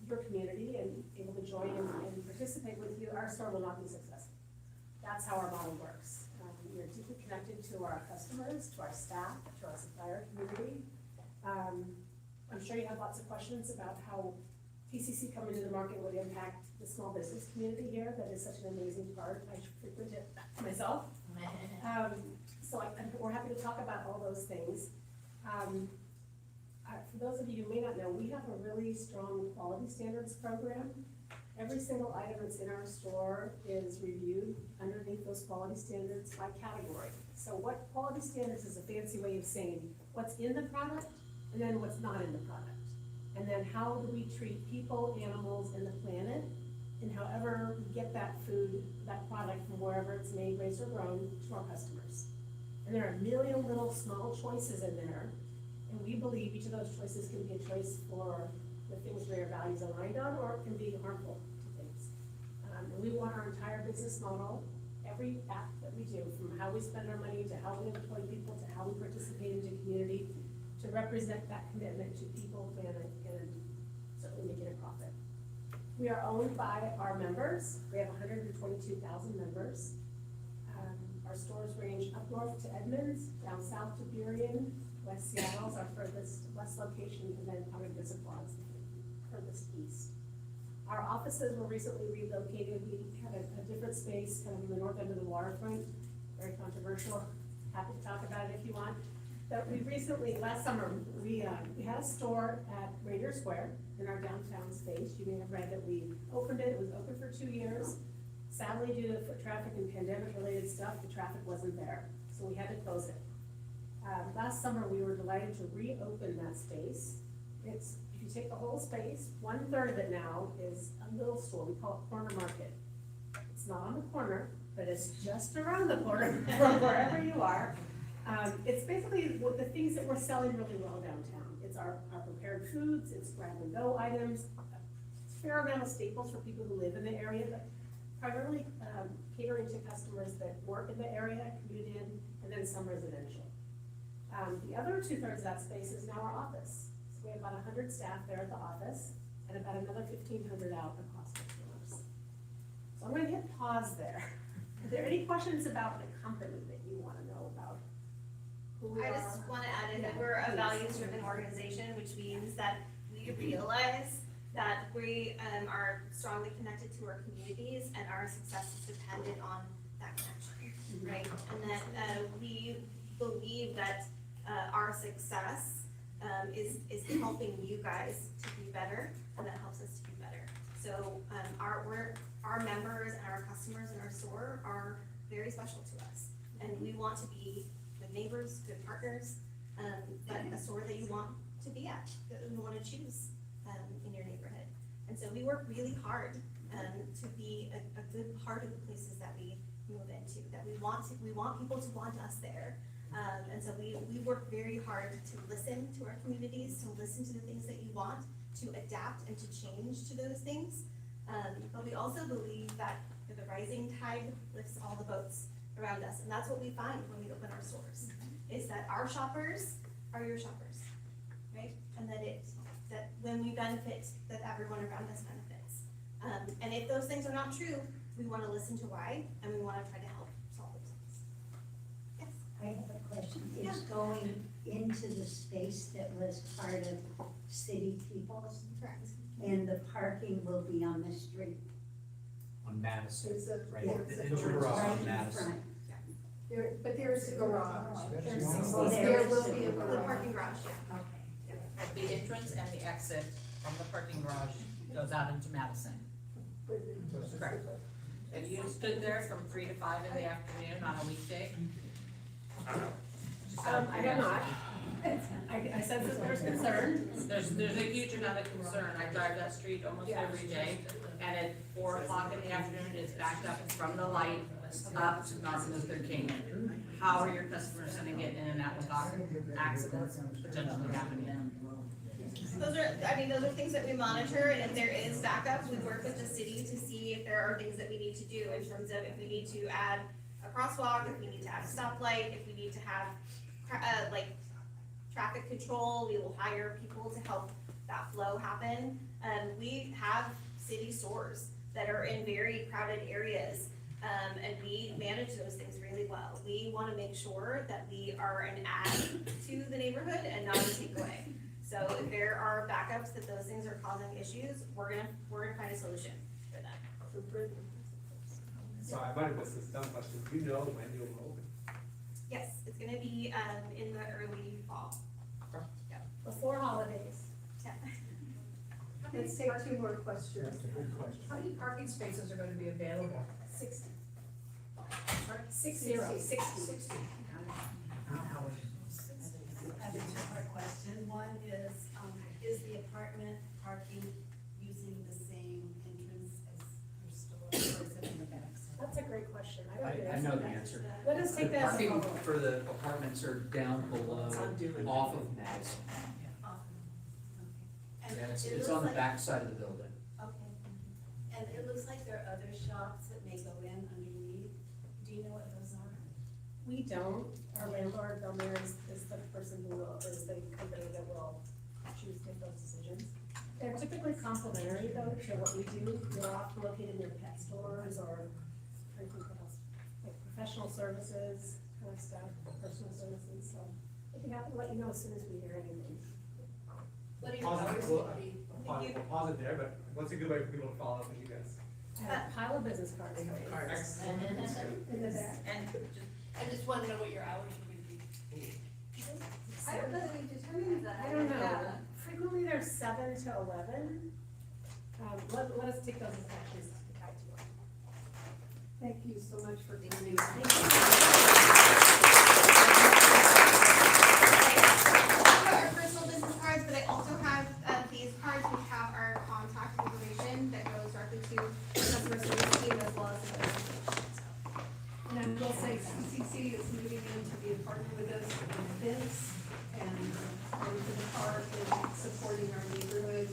your community and able to join and participate with you, our store will not be successful. That's how our model works. We are deeply connected to our customers, to our staff, to our supplier community. I'm sure you have lots of questions about how PCC coming to the market would impact the small business community here. That is such an amazing part. I frequent it myself. So we're happy to talk about all those things. For those of you who may not know, we have a really strong quality standards program. Every single item that's in our store is reviewed underneath those quality standards by category. So what quality standards is a fancy way of saying what's in the product and then what's not in the product. And then how do we treat people, animals, and the planet, and however we get that food, that product from wherever it's made, raised, or grown to our customers. And there are a million little small choices in there, and we believe each of those choices can be a choice for the things where your values aligned on, or it can be harmful to things. And we want our entire business model, every act that we do, from how we spend our money to how we employ people to how we participate in the community, to represent that commitment to people, planet, and certainly making a profit. We are owned by our members. We have 122,000 members. Our stores range up north to Edmonds, down south to Burien, West Seattle's our furthest west location, and then Powder Discipline furthest east. Our offices were recently relocated. We had a different space, kind of in the north end of the waterfront, very controversial. Happy to talk about it if you want. But we recently, last summer, we had a store at Rainier Square in our downtown space. You may have read that we opened it. It was open for 2 years. Sadly, due to foot traffic and pandemic-related stuff, the traffic wasn't there, so we had to close it. Last summer, we were delighted to reopen that space. If you take the whole space, 1/3 of it now is a little store. We call it Corner Market. It's not on the corner, but it's just around the corner from wherever you are. It's basically the things that we're selling really well downtown. It's our prepared foods, it's grab-and-go items, a fair amount of staples for people who live in the area, but primarily catering to customers that work in the area, commute in, and then some residential. The other 2/3 of that space is now our office. So we have about 100 staff there at the office, and about another 1,500 out across the floors. So I'm gonna hit pause there. Are there any questions about the company that you wanna know about? Who we I are? just wanna add in that Yeah, we're a please. values-driven organization, which means that we realize that we are strongly connected to our communities and our success is dependent on that connection, right? And that we believe that our success is helping you guys to be better, and that helps us to be better. So our members and our customers in our store are very special to us, and we want to be good neighbors, good partners, but a store that you want to be at, that you want to choose in your neighborhood. And so we work really hard to be a good part of the places that we move into, that we want people to want us there. And so we work very hard to listen to our communities, to listen to the things that you want, to adapt and to change to those things. But we also believe that the rising tide lifts all the boats around us. And that's what we find when we open our stores, is that our shoppers are your shoppers, right? And that when we benefit, that everyone around us benefits. And if those things are not true, we wanna listen to why, and we wanna try to help solve those things. Yes? I have a question. It's going into the space that was part of city people's, Correct. and the parking will be on the street. On Madison, There's a, right, there's the a entrance garage. Right on in Madison. front. But there is a garage. Oh, There will be a The garage. parking garage, yeah. Okay. The entrance and the exit from the parking garage goes out into Madison. Correct. If you stood there from 3 to 5 in the afternoon on a weekday? I have not. I sense that there's concern. There's a huge amount of concern. I drive that street almost every day, and at 4 o'clock in the afternoon, it's backed up from the light up to Martin Luther King. How are your customers gonna get in and out without accidents potentially happening? Those are things that we monitor, and if there is backup, we work with the city to see if there are things that we need to do in terms of if we need to add a crosswalk, if we need to add a stoplight, if we need to have, traffic control, we will hire people to help that flow happen. We have city stores that are in very crowded areas, and we manage those things really well. We wanna make sure that we are an add to the neighborhood and not a takeaway. So if there are backups that those things are causing issues, we're gonna find a solution for them. So I might have missed this dumb question. Do you know when you'll open? Yes, it's gonna be, in the early fall. Before holidays. Yeah. Let's take two more questions. How many parking spaces are gonna be available? 60. Sixty. I have a two-part question. One is the apartment parking using the same entrance as your store, or is it in the back? That's a great question. I don't I know the answer. Let us take The that as a parking follow-up. for the apartments are down below, off of Madison. And Yeah, it's, it it's looks on the like- back side of the building. Okay, thank you. And it looks like there are other shops that may go in underneath. Do you know what those are? We don't, our landlord down there is the person who will, or is the company that will choose to make those decisions. They're typically complementary though to what we do. They're often located near pet stores or, I think what else, like professional services, kind of stuff, personal services, so. We'd be happy to let you know as soon as we hear anything. What are your Pause hours? it, we'll pause it there, but what's a good way for people to follow up with you guys? I have a pile of business cards for you. In the back. I just wanna know what your hours are gonna be. I don't know that we determined that. I don't know. Frequently they're 7 to 11. Let us take those as actions tied to it. Thank you so much for coming. Our personal business cards, but I also have these cards which have our contact information that goes directly to the customer service team as well as the administration. And I will say CCC is moving in to be a partner with us in events and going to the park and supporting our neighborhood.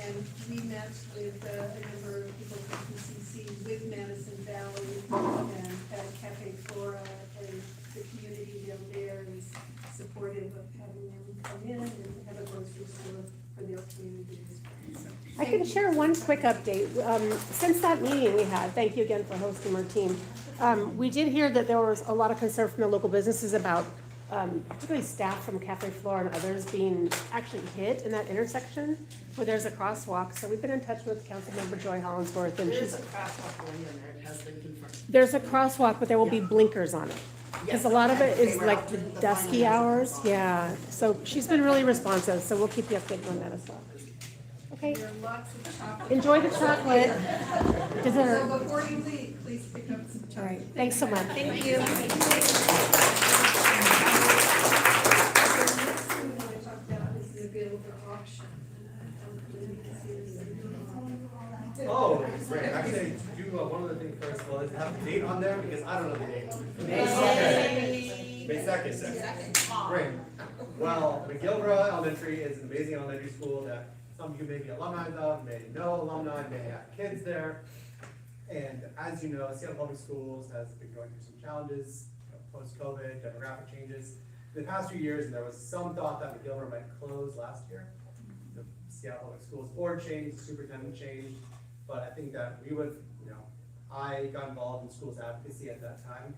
And we met with a number of people from CCC with Madison Valley and at Cafe Flora, and the community down there is supportive of having them come in and have a grocery store for their community as well. So, I can share one quick update. Since that meeting we had, thank you again for hosting our team. We did hear that there was a lot of concern from the local businesses about particularly staff from Cafe Flora and others being actually hit in that intersection where there's a crosswalk. So we've been in touch with Councilmember Joy Hollinsworth and There's she's, a crosswalk going in there, it has been confirmed. there's a crosswalk, but there will be blinkers on it. Because a lot of it is like the dusky hours, yeah. So she's been really responsive, so we'll keep you updated on that as well. Okay, there are lots of chocolate. enjoy the chocolate. Dessert. So before you leave, please pick up some chocolate. All right, thanks so much. Thank you. The next thing we want to talk about is the available auction. Oh, great, actually, do one other thing first, well, is have the date on there, because I don't know the date. May second. Great. Well, McGilvra Elementary is an amazing elementary school that some of you may be alumni of, may know alumni, may have kids there. And as you know, Seattle Public Schools has been going through some challenges, post-COVID, demographic changes. In the past few years, there was some thought that McGilvra might close last year. The Seattle Public Schools board changed, the superintendent changed, but I think that we would, I got involved in schools advocacy at that time.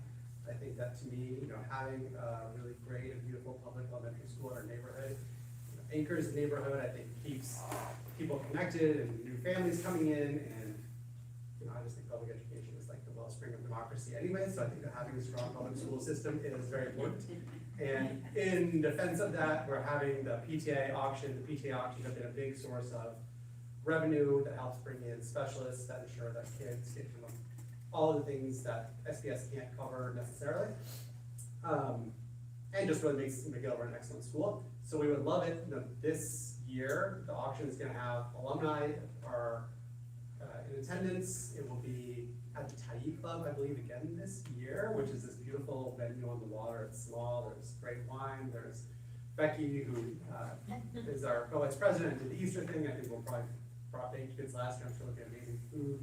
I think that to me, having a really great and beautiful public elementary school in our neighborhood anchors the neighborhood. I think keeps people connected and new families coming in, and I just think public education is like the wellspring of democracy anyway. So I think that having a strong public school system is very important. And in defense of that, we're having the PTA auction. The PTA auction has been a big source of revenue that helps bring in specialists that ensure that kids get all of the things that SPS can't cover necessarily. And just really makes McGilvra an excellent school. So we would love it. This year, the auction is going to have alumni are in attendance. It will be at the Tai Club, I believe, again this year, which is this beautiful venue on the water. It's small. There's great wine. There's Becky, who is our co-vice president, did the Easter thing. I think we'll probably brought baked goods last year. I'm sure there'll be amazing food.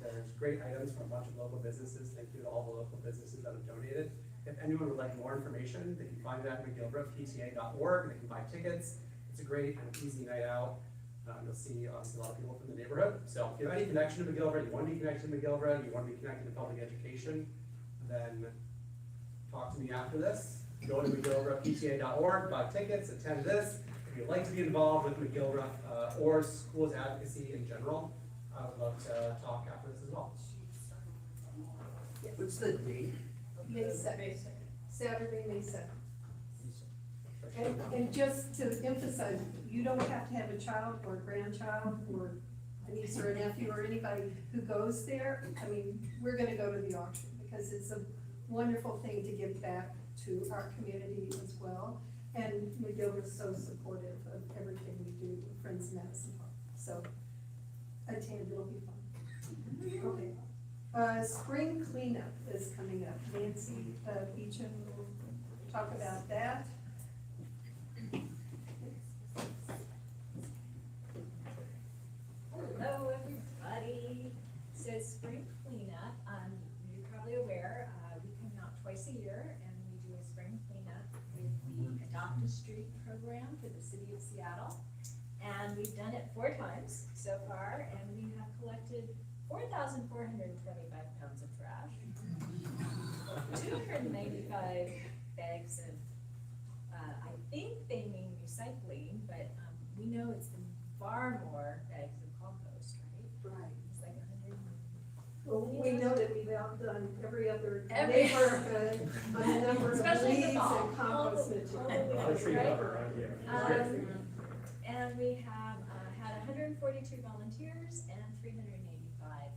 There's great items from a bunch of local businesses. Thank you to all the local businesses that have donated. If anyone would like more information, they can find it at mcgilvrapta.org. They can buy tickets. It's a great and easy night out. You'll see obviously a lot of people from the neighborhood. So if you have any connection to McGilvra, you want to be connected to McGilvra, you want to be connected to public education, then talk to me after this. Go to mcgilvrapta.org, buy tickets, attend this. If you'd like to be involved with McGilvra or schools advocacy in general, I would love to talk after this as well. What's the date? May 2nd, Saturday, May 2nd. And just to emphasize, you don't have to have a child or a grandchild or a niece or a nephew or anybody who goes there. I mean, we're gonna go to the auction because it's a wonderful thing to give back to our community as well. And McGill is so supportive of everything we do with Friends of Madison Park. So attend, it'll be fun. Okay. Spring cleanup is coming up. Nancy Beecham will talk about that. Hello, everybody. So spring cleanup, you're probably aware, we come out twice a year and we do a spring cleanup with the Adopt a Street program for the city of Seattle. And we've done it 4 times so far, and we have collected 4,425 pounds of trash, 295 bags of, I think they mean recycling, but we know it's far more bags of compost, right? Right. It's like 100. Well, we know that we've outdone every other Every- neighborhood on the number of Especially in the leaves fall. and compost material. And we have had 142 volunteers and 385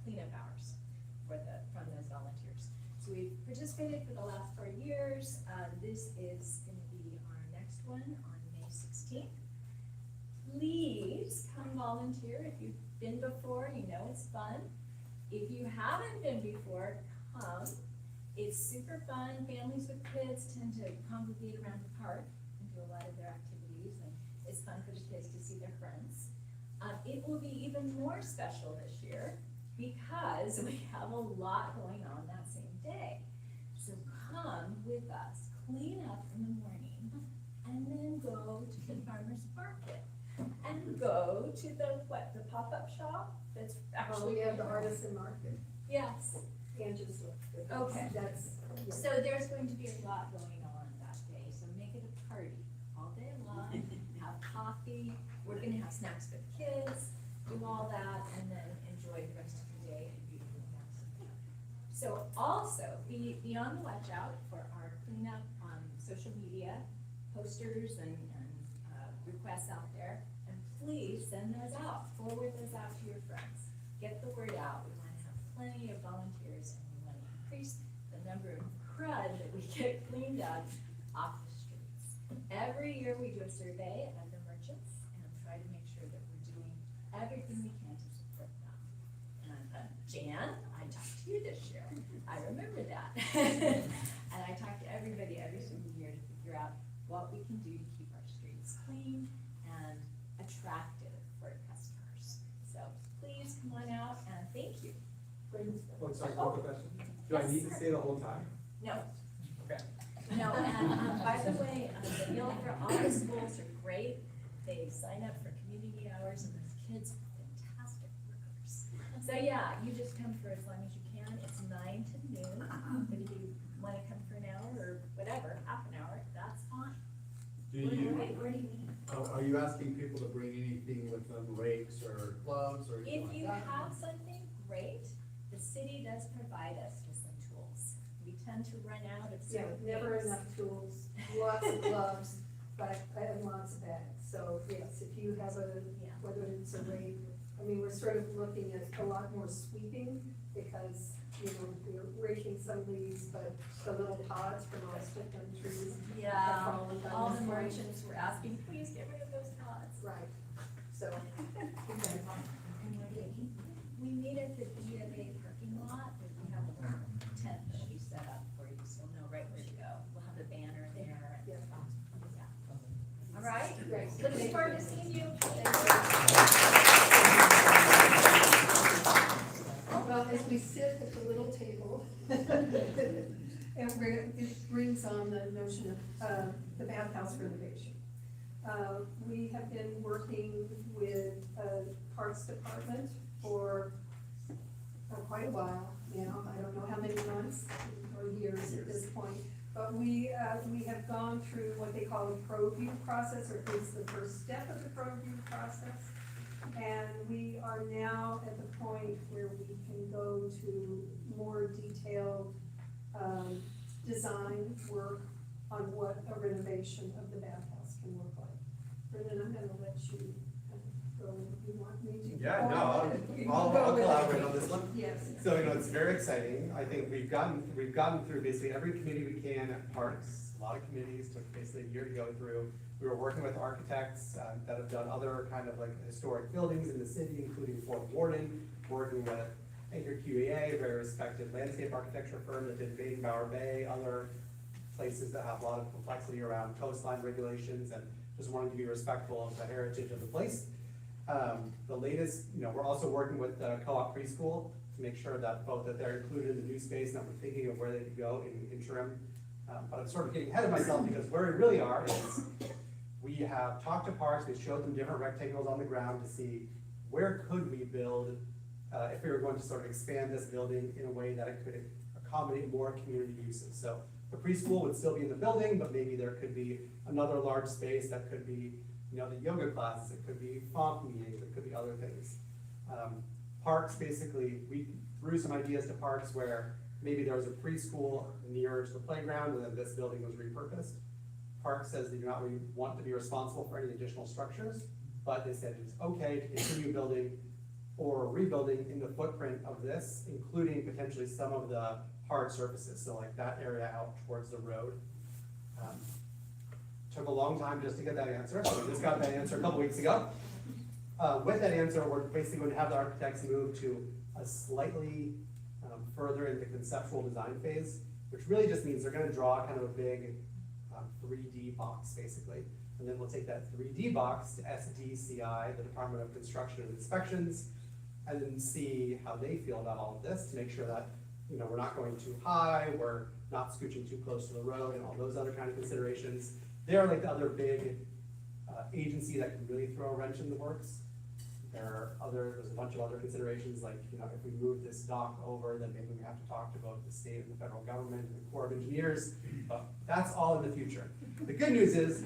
cleanup hours from those volunteers. So we've participated for the last 4 years. This is going to be our next one on May 16th. Please come volunteer. If you've been before, you know it's fun. If you haven't been before, come. It's super fun. Families with kids tend to congregate around the park and do a lot of their activities, and it's fun for the kids to see their friends. It will be even more special this year because we have a lot going on that same day. So come with us, clean up in the morning, and then go to the farmer's market. And go to the pop-up shop that's actually. We have the artisan market. Yes. And just look. Okay. That's. Yeah. So there's going to be a lot going on that day, so make it a party all day long, have coffee, we're gonna have snacks for the kids, do all that, and then enjoy the rest of the day in beautiful Madison. So also, be on the watch out for our cleanup on social media, posters and requests out there, and please send those out, forward those out to your friends. Get the word out, we wanna have plenty of volunteers, and we wanna increase the number of crud that we get cleaned up off the streets. Every year we do a survey of the merchants and try to make sure that we're doing everything we can to support them. And Jan, I talked to you this year, I remember that. And I talk to everybody every single year to figure out what we can do to keep our streets clean and attractive for customers. So please come on out and thank you. Oh, sorry, one quick question. Do I need to stay the whole time? No. Okay. No, and by the way, the meal for all the schools are great. They sign up for community hours and those kids are fantastic workers. So yeah, you just come for as long as you can. It's 9 to noon. But if you wanna come for an hour or whatever, half an hour, that's fine. Do you, Where do you mean? are you asking people to bring anything with them, rakes or gloves or anything If like you that? have something, great. The city does provide us with some tools. We tend to run out of Yeah, certain never things. enough tools, lots of gloves, but, and lots of bags. So yes, if you have Yeah. whether it's a rake, I mean, we're sort of looking at a lot more sweeping because, we're raking some leaves, but the little pods from all different trees. Yeah, have fallen down all the this morning. merchants were asking, please get rid of those pods. Right, so, okay. We meet at the DFA parking lot, but we have a little tent that we set up for you, so you'll know right where to go. We'll have a banner there and, yeah. All right, Great. looking forward to seeing you. Well, as we sit at the little table, it brings on the notion of the bathhouse renovation. We have been working with Parks Department for quite a while now. I don't know how many months or years at this point. But we have gone through what they call the pro-view process, or it's the first step of the pro-view process. And we are now at the point where we can go to more detailed design work on what a renovation of the bathhouse can look like. Brendan, I'm gonna let you kind of go, if you want me to. Yeah, no, You I'll go with it. collaborate on this one. Yes. So, it's very exciting. I think we've gotten through basically every committee we can at parks. A lot of committees, took basically a year to go through. We were working with architects that have done other kind of like historic buildings in the city, including Fort Warden, working with Anchor QEA, a very respected landscape architecture firm that did Baden-Bower Bay, other places that have a lot of complexity around coastline regulations, and just wanting to be respectful of the heritage of the place. The latest, we're also working with the co-op preschool to make sure that both that they're included in the new space and that we're thinking of where they could go in the interim. But I'm sort of getting ahead of myself because where we really are is we have talked to parks, we showed them different rectangles on the ground to see where could we build if we were going to sort of expand this building in a way that it could accommodate more community uses. So the preschool would still be in the building, but maybe there could be another large space that could be, the yoga classes, it could be FOMP meetings, it could be other things. Parks, basically, we threw some ideas to parks where maybe there was a preschool nearer to the playground and then this building was repurposed. Park says they do not really want to be responsible for any additional structures, but they said it's okay to continue building or rebuilding in the footprint of this, including potentially some of the hard surfaces, so like that area out towards the road. Took a long time just to get that answer, so we just got that answer a couple weeks ago. With that answer, we're basically going to have the architects move to a slightly further in the conceptual design phase, which really just means they're going to draw kind of a big 3D box, basically. And then we'll take that 3D box to SDCI, the Department of Construction and Inspections, and then see how they feel about all of this to make sure that, we're not going too high, we're not scooching too close to the road, and all those other kind of considerations. They're like the other big agency that can really throw a wrench in the works. There's a bunch of other considerations, like, if we move this dock over, then maybe we have to talk to both the state and the federal government and the Corps of Engineers, but that's all in the future. The good news is,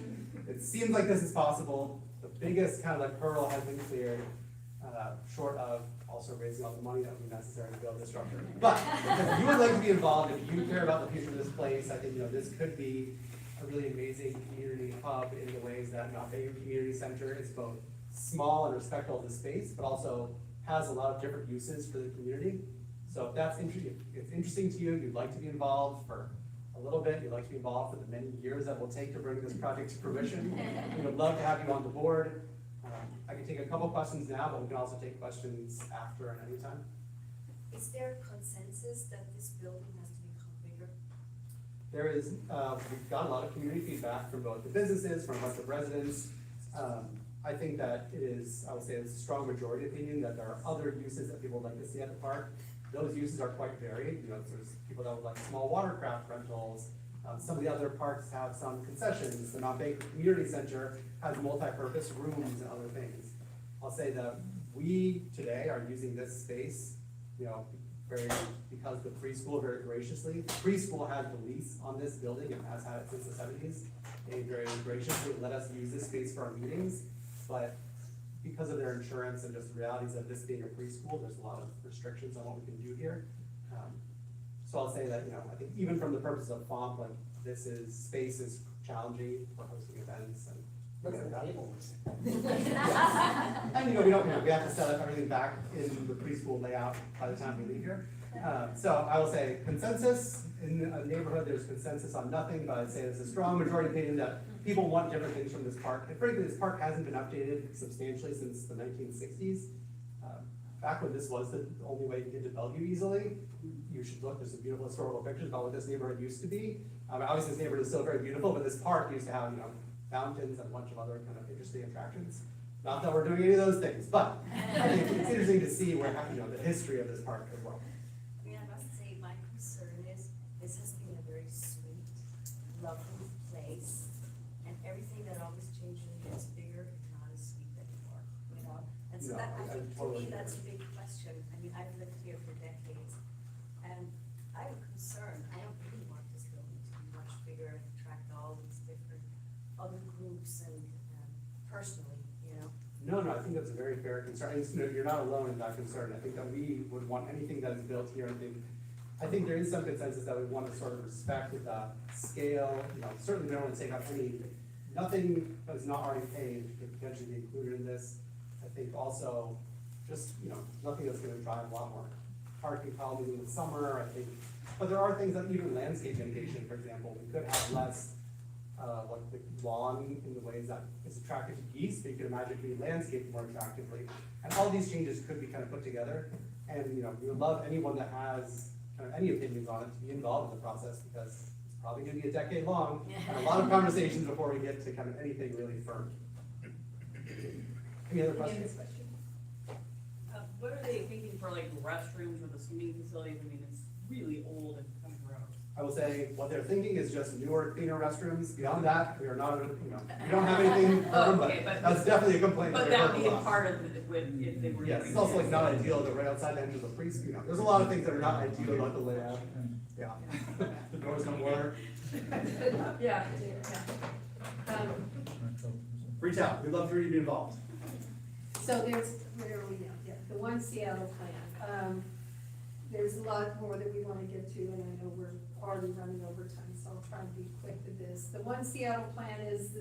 it seems like this is possible. The biggest kind of like hurdle has been cleared, short of also raising all the money that would be necessary to build this structure. But if you would like to be involved, if you care about the future of this place, I think, this could be a really amazing community hub in the ways that Baker Community Center is both small and respectful of the space, but also has a lot of different uses for the community. So if that's it's interesting to you, you'd like to be involved for a little bit, you'd like to be involved for the many years that will take to bring this project to fruition, we would love to have you on the board. I can take a couple questions now, but we can also take questions after and anytime. Is there consensus that this building has to become bigger? There is, we've got a lot of community feedback from both the businesses, from a bunch of residents. I think that it is, I would say it's a strong majority opinion that there are other uses that people would like to see at the park. Those uses are quite varied. There's people that would like small watercraft rentals. Some of the other parks have some concessions. The Mount Baker Community Center has multi-purpose rooms and other things. I'll say that we today are using this space, because the preschool very graciously, the preschool has the lease on this building and has had it since the 70s. They very graciously let us use this space for our meetings, but because of their insurance and just the realities of this being a preschool, there's a lot of restrictions on what we can do here. So I'll say that, I think even from the purpose of FOMP, like space is challenging for hosting events and. Look at the tables. And we have to set up everything back in the preschool layout by the time we leave here. So I will say consensus in a neighborhood, there's consensus on nothing, but I'd say it's a strong majority opinion that people want different things from this park. And frankly, this park hasn't been updated substantially since the 1960s. Back when this was the only way to get to Bellevue easily, you should look, there's some beautiful historical pictures about what this neighborhood used to be. Obviously this neighborhood is still very beautiful, but this park used to have, fountains and a bunch of other kind of interesting attractions. Not that we're doing any of those things, but I think it's interesting to see where, the history of this park as well. I must say, my concern is, this has been a very sweet, lovely place, and everything that always changes and gets bigger is not as sweet anymore, And so No, that, I think, to totally me, that's a agree. big question. I've lived here for decades, and I'm concerned, I don't really want this building to be much bigger and attract all these different other groups and, personally, No, I think that's a very fair concern. You're not alone in that concern. I think that we would want anything that is built here, I think I think there is some consensus that we want to sort of respect the scale, certainly we don't want to take up nothing that is not already paved could potentially be included in this. I think also, just, nothing that's gonna drive a lot more parking problems in the summer, I think. But there are things that even landscape mitigation, for example, we could have less, like the lawn in the ways that is attractive to geese, but you could imagine it being landscaped more attractively. And all these changes could be kind of put together, and, we would love anyone that has kind of any opinions on it to be involved in the process, because it's probably gonna be a decade long, and a lot of conversations before we get to kind of anything really firm. Any other questions? What are they thinking for like restrooms or the swimming facilities? I mean, it's really old and kind of gross. I will say, what they're thinking is just newer, cleaner restrooms. Beyond that, we are not, we don't have anything firm, Okay, but that's definitely a complaint. But that would be a part of it if they were. Yes, it's also like not ideal that right outside the entrance of the preschool, there's a lot of things that are not ideal about the layout. Yeah. The doors don't work. Yeah. Reach out, we'd love for you to be involved. So where are we now? Yeah, the One Seattle plan. There's a lot more that we want to get to, and I know we're already running over time, so I'll try and be quick with this. The One Seattle plan is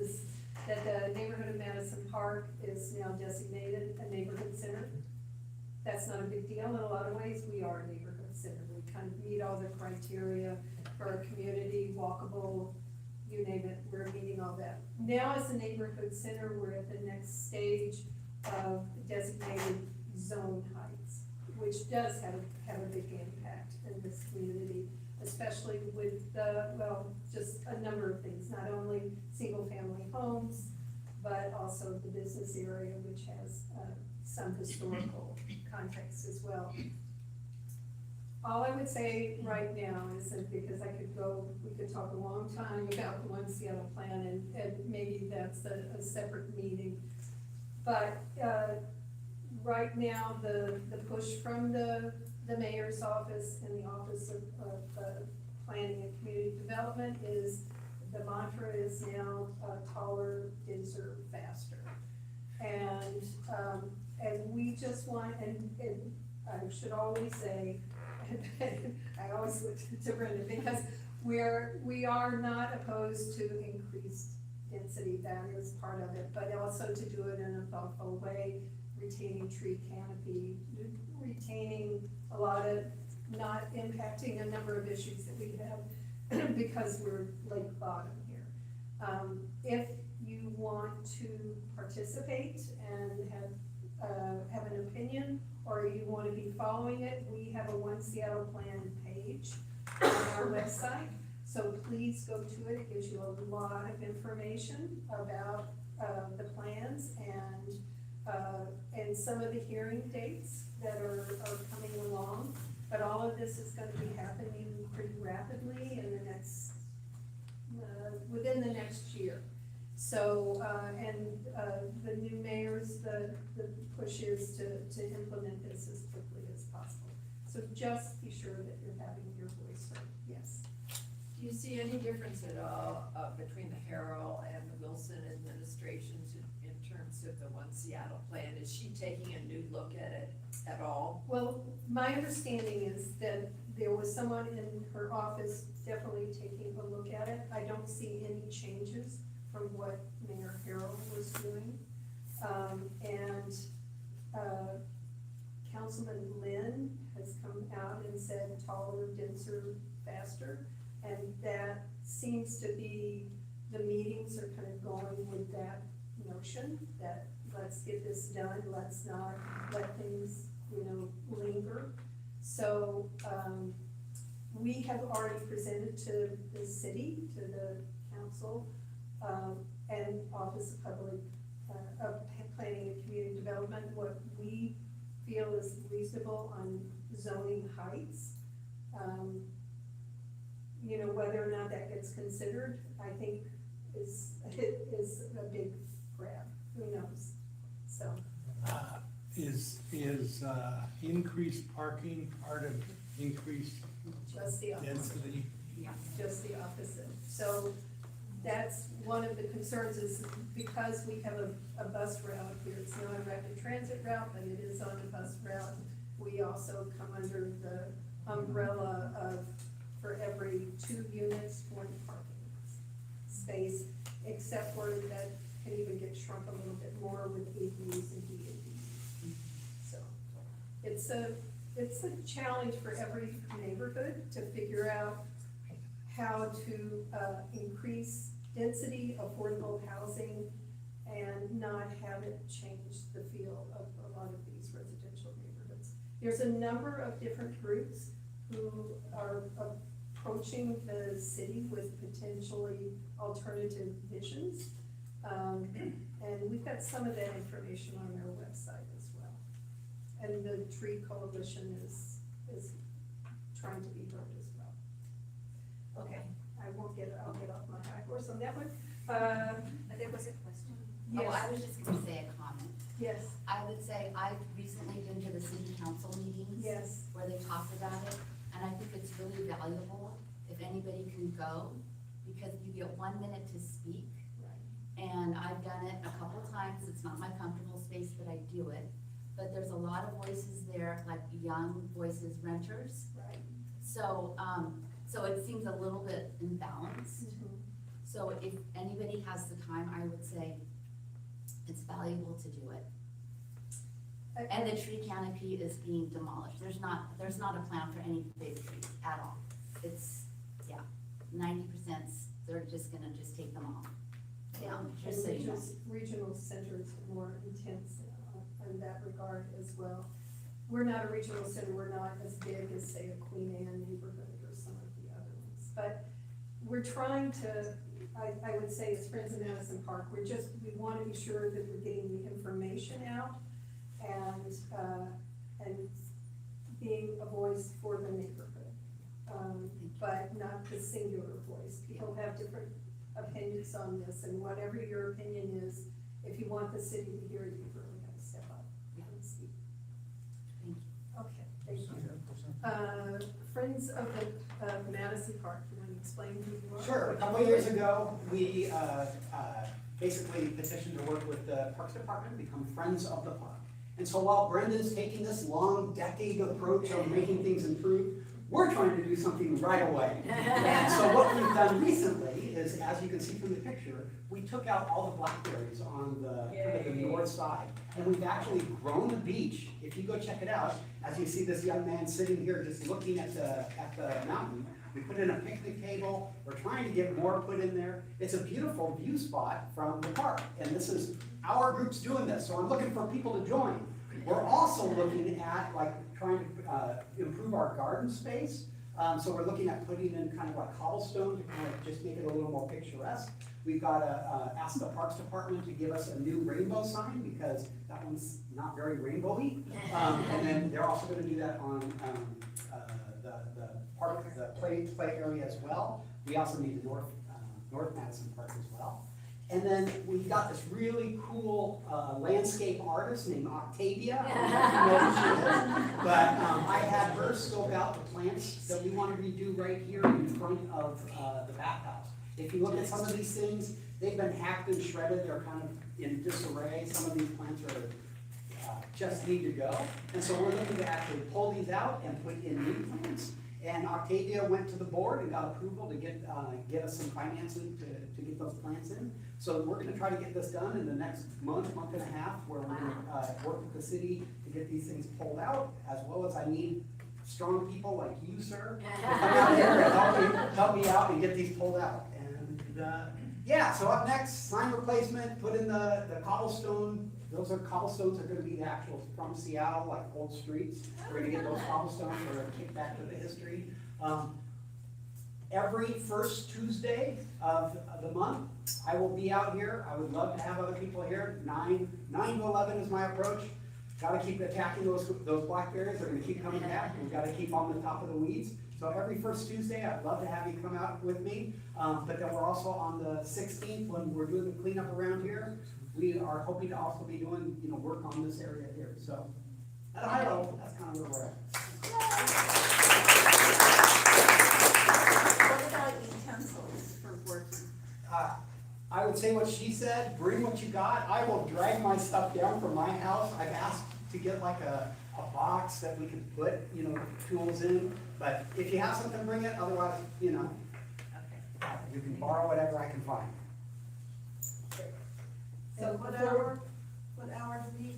that the neighborhood of Madison Park is now designated a neighborhood center. That's not a big deal in a lot of ways. We are a neighborhood center. We kind of meet all the criteria for a community, walkable, you name it, we're meeting all that. Now as a neighborhood center, we're at the next stage of designated zone heights, which does have a big impact in this community, especially with just a number of things, not only single-family homes, but also the business area, which has some historical context as well. All I would say right now is that, because we could talk a long time about the One Seattle plan, and maybe that's a separate meeting. But right now, the push from the mayor's office and the Office of Planning and Community Development is, the mantra is now taller, denser, faster. And we just want, and I should always say, I always look to Brenda, because we are not opposed to increased density, that is part of it, but also to do it in a thoughtful way, retaining tree canopy, retaining a lot of, not impacting a number of issues that we have because we're lake bottom here. If you want to participate and have an opinion, or you want to be following it, we have a One Seattle plan page on our website. So please go to it. It gives you a lot of information about the plans and some of the hearing dates that are coming along. But all of this is going to be happening pretty rapidly in the next, within the next year. So, the new mayors, the push is to implement this as quickly as possible. So just be sure that you're having your voice heard, yes. Do you see any difference at all between the Harrell and the Wilson administrations in terms of the One Seattle plan? Is she taking a new look at it at all? Well, my understanding is that there was someone in her office definitely taking a look at it. I don't see any changes from what Mayor Harrell was doing. Councilman Lynn has come out and said taller, denser, faster. And that seems to be, the meetings are kind of going with that notion that let's get this done, let's not let things, linger. So, we have already presented to the city, to the council, and Office of Public, Planning and Community Development, what we feel is reasonable on zoning heights. Whether or not that gets considered, I think is a big grab, who knows, so. Is increased parking part of increased Just the opposite. density? Yeah, just the opposite. So that's one of the concerns, is because we have a bus route here, it's not a rapid transit route, but it is on a bus route. We also come under the umbrella of, for every 2 units, 1 parking space, except for that can even get shrunk a little bit more with ADUs and DADs. So, it's a challenge for every neighborhood to figure out how to increase density, affordable housing, and not have it change the feel of a lot of these residential neighborhoods. There's a number of different groups who are approaching the city with potentially alternative visions. And we've got some of that information on our website as well. And the Tree Coalition is trying to be heard as well. Okay, I'll get off my high horse on that one. There was a question. Yes. Oh, I was just gonna say a comment. Yes, I would say I've recently been to the city council meetings. yes. Where they talked about it, and I think it's really valuable if anybody can go, because you get 1 minute to speak. And I've done it a couple times, it's not my comfortable space, but I do it. But there's a lot of voices there, like young voices, renters. Right. So, so it seems a little bit imbalanced. So if anybody has the time, I would say it's valuable to do it. And the tree canopy is being demolished. There's not a plan for any big trees at all. It's, 90%, they're just gonna take them off. Just so you know. Regional centers are more intense in that regard as well. We're not a regional center, we're not as big as, say, a Queen Anne neighborhood or some of the other ones. But we're trying to, I would say as Friends of Madison Park, we want to be sure that we're getting the information out and being a voice for the neighborhood. But not the singular voice. People have different opinions on this, and whatever your opinion is, if you want the city to hear you, you've really got to step up and speak. Okay, thank you. Friends of the Madison Park, you want to explain who you are? Sure. A couple years ago, we basically petitioned to work with the Parks Department to become Friends of the Park. And so while Brenda's taking this long decade approach of making things improve, we're trying to do something right away. And so what we've done recently is, as you can see from the picture, we took out all the blackberries on the kind of the north side. And we've actually grown the beach. If you go check it out, as you see this young man sitting here just looking at the mountain, we put in a picnic table. We're trying to get more put in there. It's a beautiful view spot from the park. And this is our group's doing this. So I'm looking for people to join. We're also looking at trying to improve our garden space. So we're looking at putting in kind of like cobblestone to kind of just make it a little more picturesque. We've got to ask the Parks Department to give us a new rainbow sign because that one's not very rainbowy. And then they're also going to do that on the park, the play area as well. We also need the North Madison Park as well. And then we've got this really cool landscape artist named Octavia. I don't know if you know who she is, but I had her scope out the plants that we want to redo right here in front of the bathhouse. If you look at some of these things, they've been hacked and shredded. They're kind of in disarray. Some of these plants are just need to go. And so we're looking to actually pull these out and put in new plants. And Octavia went to the board and got approval to get us some financing to get those plants in. So we're going to try to get this done in the next month and a half, where we're going to work with the city to get these things pulled out, as well as I need strong people like you, sir, to come out here and help me out and get these pulled out. And yeah, so up next, sign replacement, put in the cobblestone. Those cobblestones are going to be the actual from Seattle, like old streets. We're going to get those cobblestones. We're going to kick back to the history. Every first Tuesday of the month, I will be out here. I would love to have other people here. 9 to 11 is my approach. Got to keep attacking those blackberries. They're going to keep coming back. We've got to keep on the top of the weeds. So every first Tuesday, I'd love to have you come out with me. But then we're also on the 16th when we're doing the cleanup around here. We are hoping to also be doing work on this area here. So at a high level, that's kind of where we're at. What about utensils for working? I would say what she said, bring what you got. I will drag my stuff down from my house. I've asked to get like a a box that we could put, tools in, but if you have something, bring it, otherwise, you can borrow whatever I can find. So what hour do we?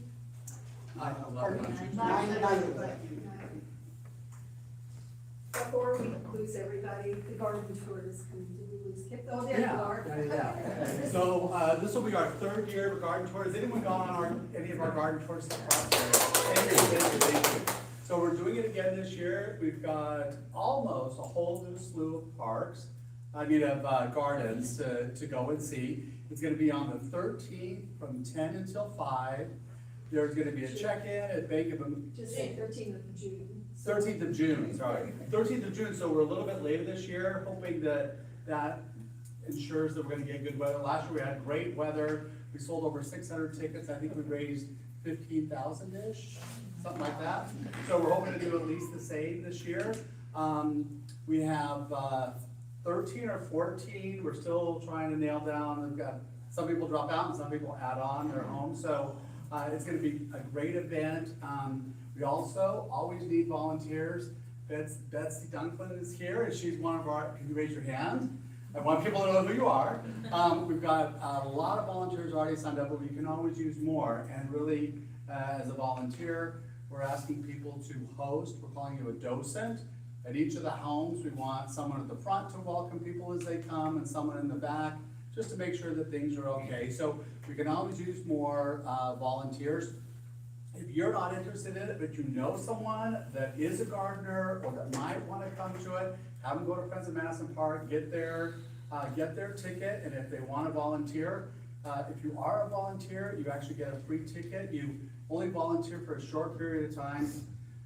Pardon me? 9 9 to 11. Before we lose everybody, the garden tour is coming, did we lose Kip? Oh, there you are. Yeah. So, this will be our 3rd year of garden tours. Anyone gone on any of our garden tours? So we're doing it again this year. We've got almost a whole new slew of parks, gardens to go and see. It's gonna be on the 13th from 10 until 5. There's gonna be a check-in at Bank of America. Just say 13th of June. 13th of June, sorry. 13th of June, so we're a little bit later this year, hoping that ensures that we're gonna get good weather. Last year we had great weather. We sold over 600 tickets. I think we raised 15,000-ish, something like that. So we're hoping to do at least the same this year. We have 13 or 14. We're still trying to nail down. We've got some people drop out and some people add on their home. So it's gonna be a great event. We also always need volunteers. Betsy Dunklin is here, and she's one of our, can you raise your hand? I want people to know who you are. We've got a lot of volunteers already signed up, but we can always use more. And really, as a volunteer, we're asking people to host. We're calling you a docent. At each of the homes, we want someone at the front to welcome people as they come, and someone in the back, just to make sure that things are okay. So we can always use more volunteers. If you're not interested in it, but you know someone that is a gardener or that might want to come to it, have them go to Friends of Madison Park, get their ticket, and if they want to volunteer, if you are a volunteer, you actually get a free ticket. You only volunteer for a short period of time.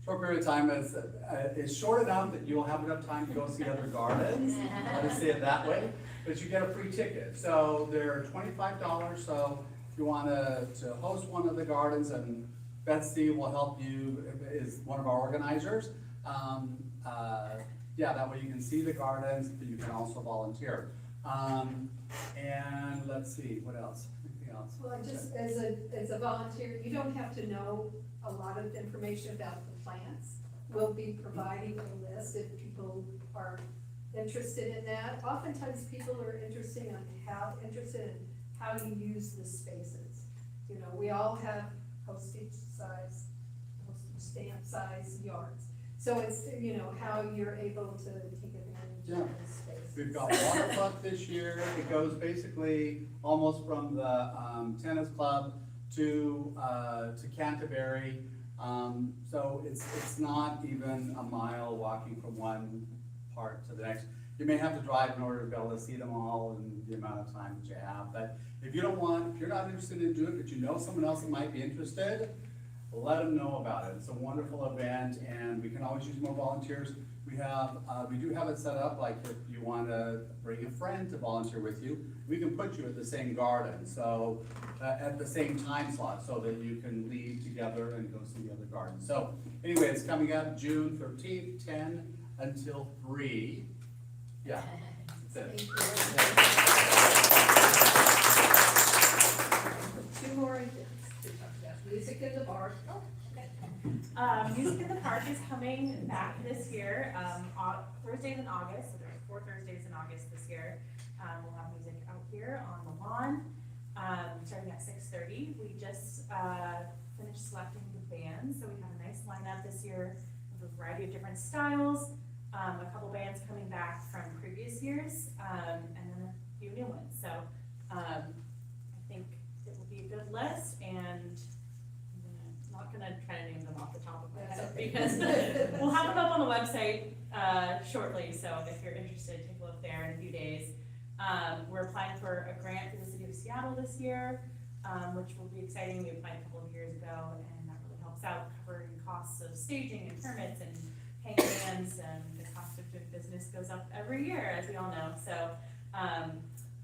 Short period of time is short enough that you'll have enough time to go see other gardens. Let us say it that way. But you get a free ticket. So they're $25. So if you want to host one of the gardens, and Betsy will help you, is one of our organizers. That way you can see the gardens, but you can also volunteer. And let's see, what else? Anything else? Well, just as a volunteer, you don't have to know a lot of information about the plants. We'll be providing a list if people are interested in that. Oftentimes people are interested in how you use the spaces. We all have postage stamp size yards. So it's, how you're able to take advantage of the space. We've got water park this year. It goes basically almost from the tennis club to Canterbury. So it's not even a mile walking from one part to the next. You may have to drive in order to be able to see them all in the amount of time that you have. But if you're not interested in doing it, but you know someone else that might be interested, let them know about it. It's a wonderful event, and we can always use more volunteers. We do have it set up, like if you want to bring a friend to volunteer with you, we can put you at the same garden, so at the same time slot, so that you can leave together and go see the other gardens. So anyway, it's coming up June 13th, 10 until 3. Yeah, that's it. Two more events. Music in the Park. Music in the Park is coming back this year, Thursdays in August, so there's 4 Thursdays in August this year. We'll have music out here on the lawn, starting at 6:30. We just finished selecting the bands, so we have a nice lineup this year of a variety of different styles. A couple bands coming back from previous years, and then a few new ones. So I think it will be a good list, and I'm not gonna try to name them off the top of my head because we'll have them up on the website shortly. So if you're interested, take a look there in a few days. We're applying for a grant through the city of Seattle this year, which will be exciting. We applied a couple of years ago, and that really helps out covering costs of staging and permits and paying bands, and the cost of doing business goes up every year, as we all know. So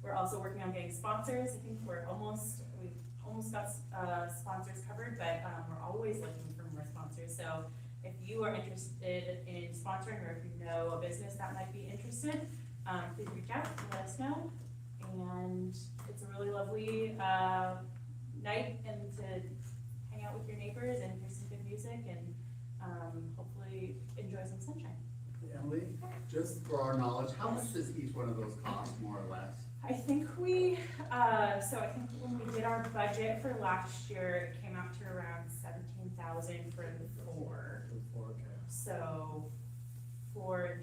we're also working on getting sponsors. I think we've almost got sponsors covered, but we're always looking for more sponsors. So if you are interested in sponsoring, or if you know a business that might be interested, please reach out and let us know. And it's a really lovely night, and to hang out with your neighbors and hear some good music and hopefully enjoy some sunshine. Emily, just for our knowledge, how much does each one of those cost, more or less? I think so I think when we did our budget for last year, it came out to around 17,000 for the four. Okay. So 4,000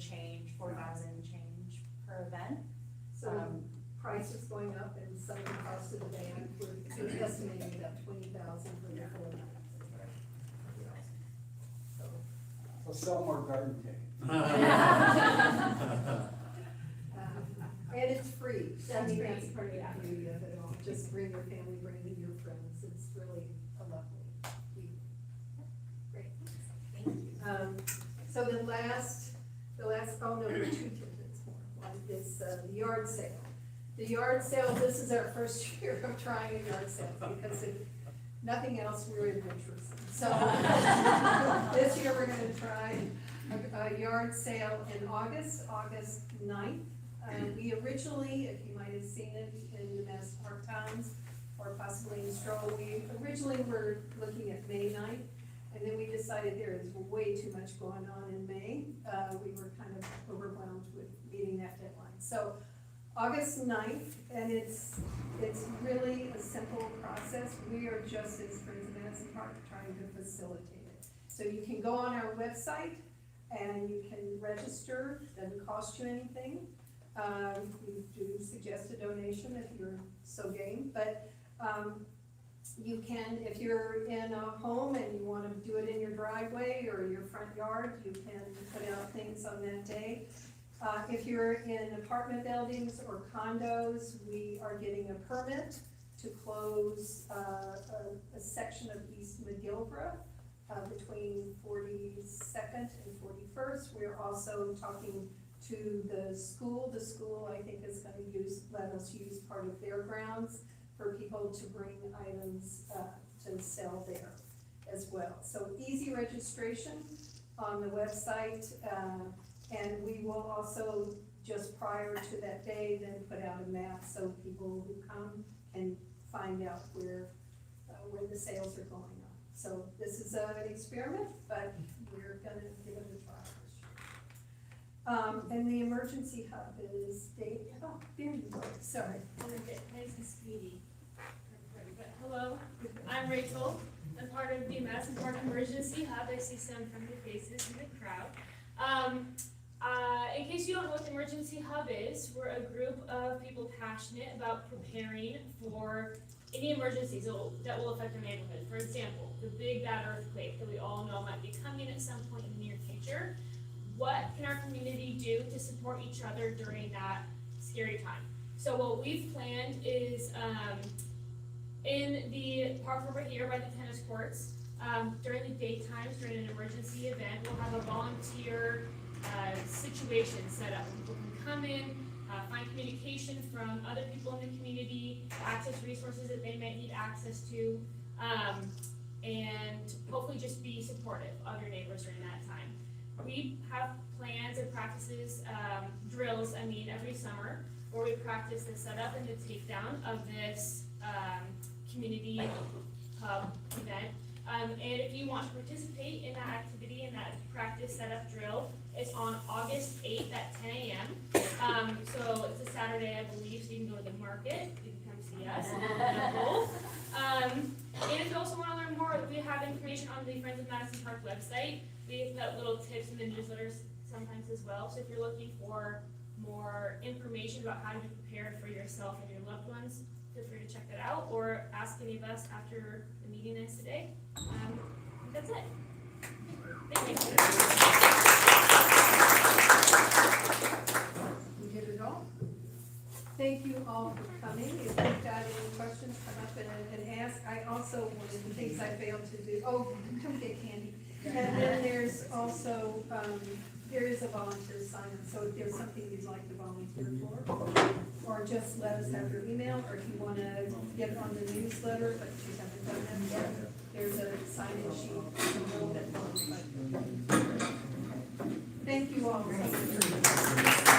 change per event. So price is going up and some of the cost of the band, we're estimating about 20,000 for the full night. So sell more garden tickets. And it's free. That's free. That's part of the beauty of it all. Just bring your family, bring your friends. It's really a lovely week. Great. Thank you. So the last, oh no, there are 2 tidbits more. One is the yard sale. The yard sale, this is our first year of trying a yard sale because if nothing else, we're adventurous. So this year we're gonna try a yard sale in August 9th. We originally, if you might have seen it in the Madison Park Times or possibly in Stroll, we originally were looking at May 9th, and then we decided there is way too much going on in May. We were kind of overwhelmed with meeting that deadline. So August 9th, and it's really a simple process. We are just as Friends of Madison Park trying to facilitate it. So you can go on our website and you can register, doesn't cost you anything. We do suggest a donation if you're so game, but you can, if you're in a home and you want to do it in your driveway or your front yard, you can put out things on that day. If you're in apartment buildings or condos, we are getting a permit to close a section of East McGilvra between 42nd and 41st. We're also talking to the school. The school, I think, is going to let us use part of their grounds for people to bring items to sell there as well. So easy registration on the website, and we will also, just prior to that day, then put out a map so people who come can find out where the sales are going on. So this is an experiment, but we're going to give it a try this year. And the emergency hub is there you go, sorry. Nice and speedy. But hello, I'm Rachel. I'm part of the Madison Park Emergency Hub. I see some familiar faces in the crowd. In case you don't know what the Emergency Hub is, we're a group of people passionate about preparing for any emergencies that will affect our neighborhood. For example, the big bad earthquake that we all know might be coming at some point in the near future. What can our community do to support each other during that scary time? So what we've planned is in the park over here by the tennis courts, during the daytimes, during an emergency event, we'll have a volunteer situation set up. People can come in, find communication from other people in the community, access resources that they might need access to, and hopefully just be supportive of your neighbors during that time. We have plans and practices, drills, every summer, where we practice the setup and the takedown of this community hub event. And if you want to participate in that activity, in that practice setup drill, it's on August 8th at 10 a.m. So it's a Saturday, I believe, so you can go to the market, you can come see us. And if you also want to learn more, we have information on the Friends of Madison Park website. We put little tips in the newsletters sometimes as well. So if you're looking for more information about how to be prepared for yourself and your loved ones, feel free to check that out or ask any of us after the meeting is today. That's it. Thank you. We did it all. Thank you all for coming. If you've got any questions, come up and ask. I also, one of the things I failed to do, come get candy. And then there's also, there is a volunteer sign up, so if there's something you'd like to volunteer for, or just let us have your email, or if you want to get on the newsletter, but you haven't done that yet, there's a sign-in sheet you can hold at home. Thank you all so much.